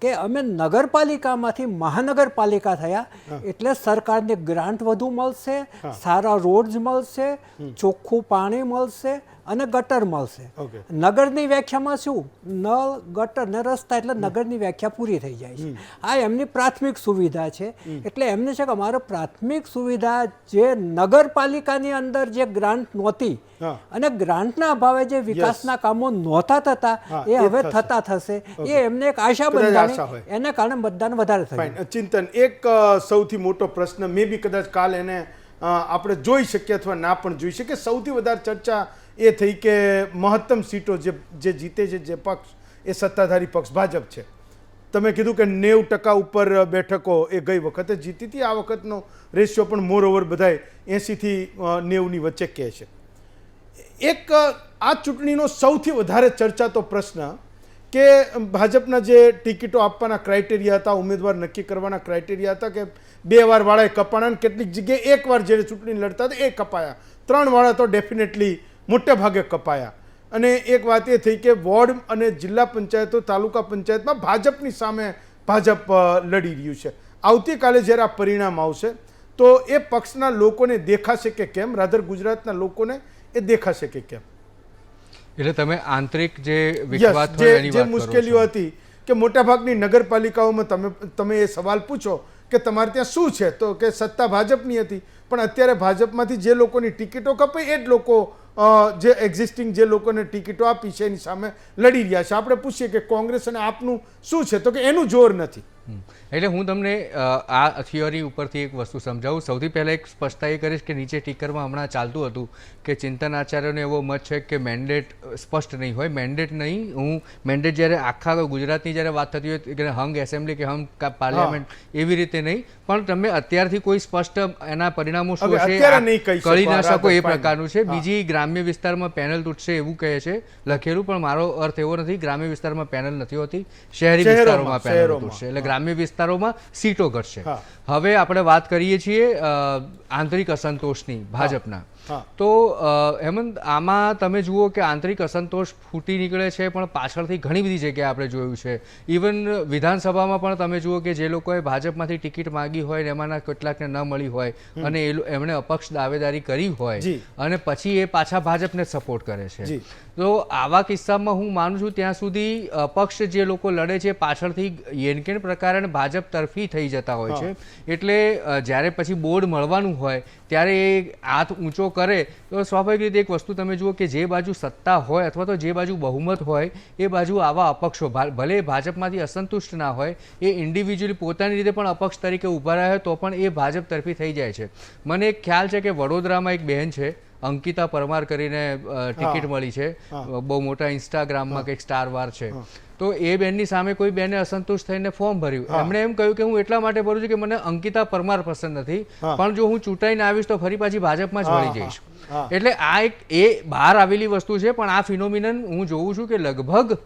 કે અમે નગરપાલિકામાંથી મહાનગરપાલિકા થયા એટલે સરકારને ગ્રાન્ટ વધુ મળશે, સારા રોડ્સ મળશે, ચોખ્ખું પાણી મળશે અને ગટર મળશે. નગરની વ્યાખ્યામાં શું? નળ, ગટર ને રસ્તા, એટલે નગરની વ્યાખ્યા પૂરી થઈ જાય છે. આ એમની પ્રાથમિક સુવિધા છે. એટલે એમને છે કે અમારે પ્રાથમિક સુવિધા જે નગરપાલિકાની અંદર જે ગ્રાન્ટ નહોતી અને ગ્રાન્ટના અભાવે જે વિકાસના કામો નહોતા થતા એ હવે થતા થશે, એ એમને એક આશા બંધાણી, એને કારણે મતદાન વધારે થયું. ચિંતન, એક સૌથી મોટો પ્રશ્ન મે બી કદાચ કાલ એને આપણે જોઈ શકીએ અથવા ના પણ જોઈ શકીએ, સૌથી વધારે ચર્ચા એ થઈ કે મહત્તમ સીટો જે જીતે છે જે પક્ષ, એ સત્તાધારી પક્ષ ભાજપ છે. તમે કીધું કે 90% ઉપર બેઠકો એ ગઈ વખતે જીતી હતી. આ વખતનો રેશિયો પણ મોર ઓવર બધાય 80થી 90ની વચ્ચે કહે છે. એક આ ચૂંટણીનો સૌથી વધારે ચર્ચાતો પ્રશ્ન કે ભાજપના જે ટિકિટો આપવાના ક્રાઇટેરિયા હતા, ઉમેદવાર નક્કી કરવાના ક્રાઇટેરિયા હતા કે 2 વાર વાળાએ કપાણા, કેટલીક જગ્યાએ 1 વાર જ્યારે ચૂંટણી લડતા હતા એ કપાયા, 3 વાળા તો ડેફિનેટલી મોટે ભાગે કપાયા. અને એક વાત એ થઈ કે વોર્ડ અને જિલ્લા પંચાયતો, તાલુકા પંચાયતમાં ભાજપની સામે ભાજપ લડી રહ્યું છે. આવતીકાલે જ્યારે આ પરિણામ આવશે તો એ પક્ષના લોકોને દેખાશે કે કેમ, રાધર ગુજરાતના લોકોને એ દેખાશે કે કેમ? એટલે તમે આંતરિક જે વિખવાદ હોય એની વાત કરો છો. મુશ્કેલીઓ હતી કે મોટાભાગની નગરપાલિકાઓમાં તમે એ સવાલ પૂછો કે તમારે ત્યાં શું છે તો કે સત્તા ભાજપની હતી, પણ અત્યારે ભાજપમાંથી જે લોકોની ટિકિટો કપાઈ એ જ લોકો જે એક્ઝિસ્ટિંગ જે લોકોને ટિકિટો આપી છે એની સામે લડી રહ્યા છે. આપણે પૂછીએ કે કોંગ્રેસ અને આપનું શું છે તો કે એનું જોર નથી. એટલે હું તમને આ થિયરી ઉપરથી એક વસ્તુ સમજાવું. સૌથી પહેલાં એક સ્પષ્ટતા એ કરીશ કે નીચે ટીકરમાં હમણાં ચાલતું હતું કે ચિંતન આચાર્યનો એવો મત છે કે મેન્ડેટ સ્પષ્ટ નહીં હોય. મેન્ડેટ નહીં, હું મેન્ડેટ જ્યારે આખા ગુજરાતની જ્યારે વાત થતી હોય કે હંગ એસેમ્બલી કે હંગ પાર્લામેન્ટ એવી રીતે નહીં, પણ તમે અત્યારથી કોઈ સ્પષ્ટ એના પરિણામો શું છે કરી ના શકો એ પ્રકારનું છે. બીજી ગ્રામ્ય વિસ્તારમાં પેનલ તૂટશે એવું કહે છે લખેલું, પણ મારો અર્થ એવો નથી. ગ્રામ્ય વિસ્તારમાં પેનલ નથી હોતી, શહેરી વિસ્તારોમાં પેનલ તૂટશે, એટલે ગ્રામ્ય વિસ્તારોમાં સીટો ઘટશે. હવે આપણે વાત કરીએ છીએ આંતરિક અસંતોષની ભાજપના. તો હેમંત, આમાં તમે જુઓ કે આંતરિક અસંતોષ ફૂટી નીકળે છે, પણ પાછળથી ઘણી બધી જગ્યાએ આપણે જોયું છે. ઇવન વિધાનસભામાં પણ તમે જુઓ કે જે લોકોએ ભાજપમાંથી ટિકિટ માંગી હોય ને એમાંના કેટલાકને ન મળી હોય અને એમણે અપક્ષ દાવેદારી કરી હોય અને પછી એ પાછા ભાજપને સપોર્ટ કરે છે. તો આવા કિસ્સામાં હું માનું છું ત્યાં સુધી અપક્ષ જે લોકો લડે છે પાછળથી યેનકેન પ્રકારે ભાજપ તરફી થઈ જતા હોય છે. એટલે જ્યારે પછી બોર્ડ મળવાનું હોય ત્યારે એ હાથ ઊંચો કરે તો સ્વાભાવિક રીતે એક વસ્તુ તમે જુઓ કે જે બાજુ સત્તા હોય અથવા તો જે બાજુ બહુમત હોય એ બાજુ આવા અપક્ષો ભલે ભાજપમાંથી અસંતુષ્ટ ના હોય, એ ઇન્ડિવિજ્યુઅલી પોતાની રીતે પણ અપક્ષ તરીકે ઊભા રહ્યા હોય તો પણ એ ભાજપ તરફી થઈ જાય છે. મને એક ખ્યાલ છે કે વડોદરામાં એક બહેન છે અંકિતા પરમાર કરીને ટિકિટ મળી છે, બહુ મોટા ઇન્સ્ટાગ્રામમાં કંઈક સ્ટાર વાર છે. તો એ બેનની સામે કોઈ બેને અસંતુષ્ટ થઈને ફોર્મ ભર્યું. એમણે એમ કહ્યું કે હું એટલા માટે ભરું છું કે મને અંકિતા પરમાર પસંદ નથી, પણ જો હું ચૂંટાઈને આવીશ તો ફરી પાછી ભાજપમાં જ વળી જઈશ. એટલે આ એક એ બહાર આવેલી વસ્તુ છે, પણ આ ફિનોમિનન હું જોઉં છું કે લગભગ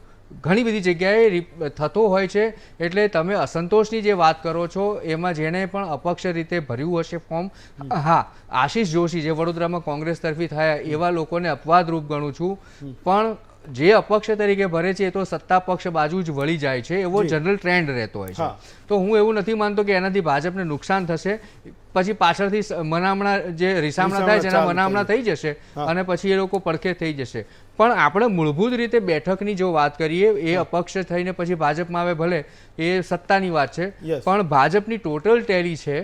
ઘણી બધી જગ્યાએ થતો હોય છે. એટલે તમે અસંતોષની જે વાત કરો છો એમાં જેને પણ અપક્ષ રીતે ભર્યું હશે ફોર્મ, હા, આશીષ જોશી જે વડોદરામાં કોંગ્રેસ તરફી થયા એવા લોકોને અપવાદરૂપ ગણું છું, પણ જે અપક્ષ તરીકે ભરે છે એ તો સત્તા પક્ષ બાજુ જ વળી જાય છે, એવો જનરલ ટ્રેન્ડ રહેતો હોય છે. તો હું એવું નથી માનતો કે એનાથી ભાજપને નુકસાન થશે. પછી પાછળથી મનામણા જે રિસામણા થાય છે એના મનામણા થઈ જશે અને પછી એ લોકો પડખે થઈ જશે. પણ આપણે મૂળભૂત રીતે બેઠકની જો વાત કરીએ, એ અપક્ષ થઈને પછી ભાજપમાં આવે, ભલે એ સત્તાની વાત છે, પણ ભાજપની ટોટલ ટેલી છે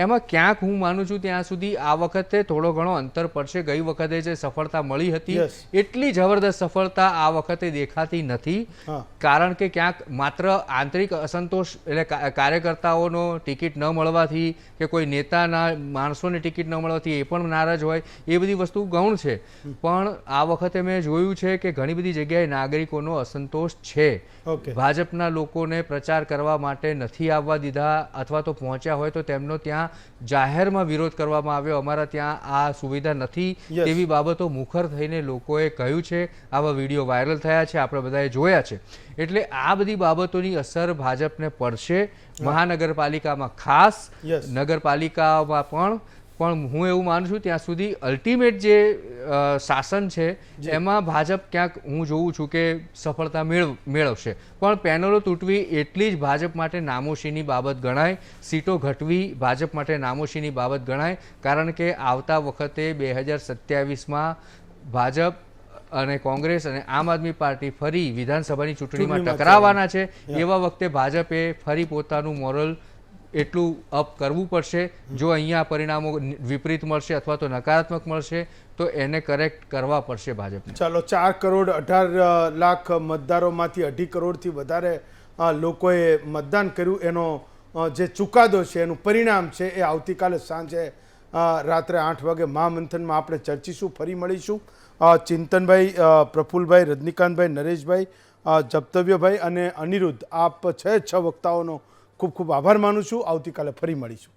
એમાં ક્યાંક હું માનું છું ત્યાં સુધી આ વખતે થોડો ઘણો અંતર પડશે. ગઈ વખતે જે સફળતા મળી હતી એટલી જબરદસ્ત સફળતા આ વખતે દેખાતી નથી, કારણ કે ક્યાંક માત્ર આંતરિક અસંતોષ એટલે કાર્યકર્તાઓનો ટિકિટ ન મળવાથી કે કોઈ નેતાના માણસોને ટિકિટ ન મળવાથી એ પણ નારાજ હોય, એ બધી વસ્તુ ગૌણ છે. પણ આ વખતે મેં જોયું છે કે ઘણી બધી જગ્યાએ નાગરિકોનો અસંતોષ છે. ભાજપના લોકોને પ્રચાર કરવા માટે નથી આવવા દીધા, અથવા તો પહોંચ્યા હોય તો તેમનો ત્યાં જાહેરમાં વિરોધ કરવામાં આવ્યો, અમારા ત્યાં આ સુવિધા નથી, તેવી બાબતો મુખર થઈને લોકોએ કહ્યું છે. આવા વિડીયો વાયરલ થયા છે, આપણે બધાએ જોયા છે. એટલે આ બધી બાબતોની અસર ભાજપને પડશે, મહાનગરપાલિકામાં ખાસ, નગરપાલિકામાં પણ હું એવું માનું છું ત્યાં સુધી અલ્ટિમેટ જે શાસન છે એમાં ભાજપ ક્યાંક હું જોઉં છું કે સફળતા મેળવશે. પણ પેનલો તૂટવી એટલી જ ભાજપ માટે નામોશીની બાબત ગણાય, સીટો ઘટવી ભાજપ માટે નામોશીની બાબત ગણાય, કારણ કે આવતા વખતે 2027માં ભાજપ અને કોંગ્રેસ અને આમ આદમી પાર્ટી ફરી વિધાનસભાની ચૂંટણીમાં ટકરાવાના છે. એવા વખતે ભાજપે ફરી પોતાનું મોરલ એટલું અપ કરવું પડશે. જો અહીંયા પરિણામો વિપરીત મળશે અથવા તો નકારાત્મક મળશે તો એને કરેક્ટ કરવા પડશે ભાજપને. ચાલો, 4,18,00,000 મતદારોમાંથી 2.5 કરોડથી વધારે લોકોએ મતદાન કર્યું, એનો જે ચુકાદો છે એનું પરિણામ છે એ આવતીકાલે સાંજે રાત્રે 8 વાગે મહામંથનમાં આપણે ચર્ચીશું. ફરી મળીશું. ચિંતનભાઈ, પ્રફુલભાઈ, રજનીકાંતભાઈ, નરેશભાઈ, જપ્તવ્યભાઈ અને અનિરુદ્ધ, આપ 6 વક્તાઓનો ખૂબ ખૂબ આભાર માનું છું. આવતીકાલે ફરી મળીશું.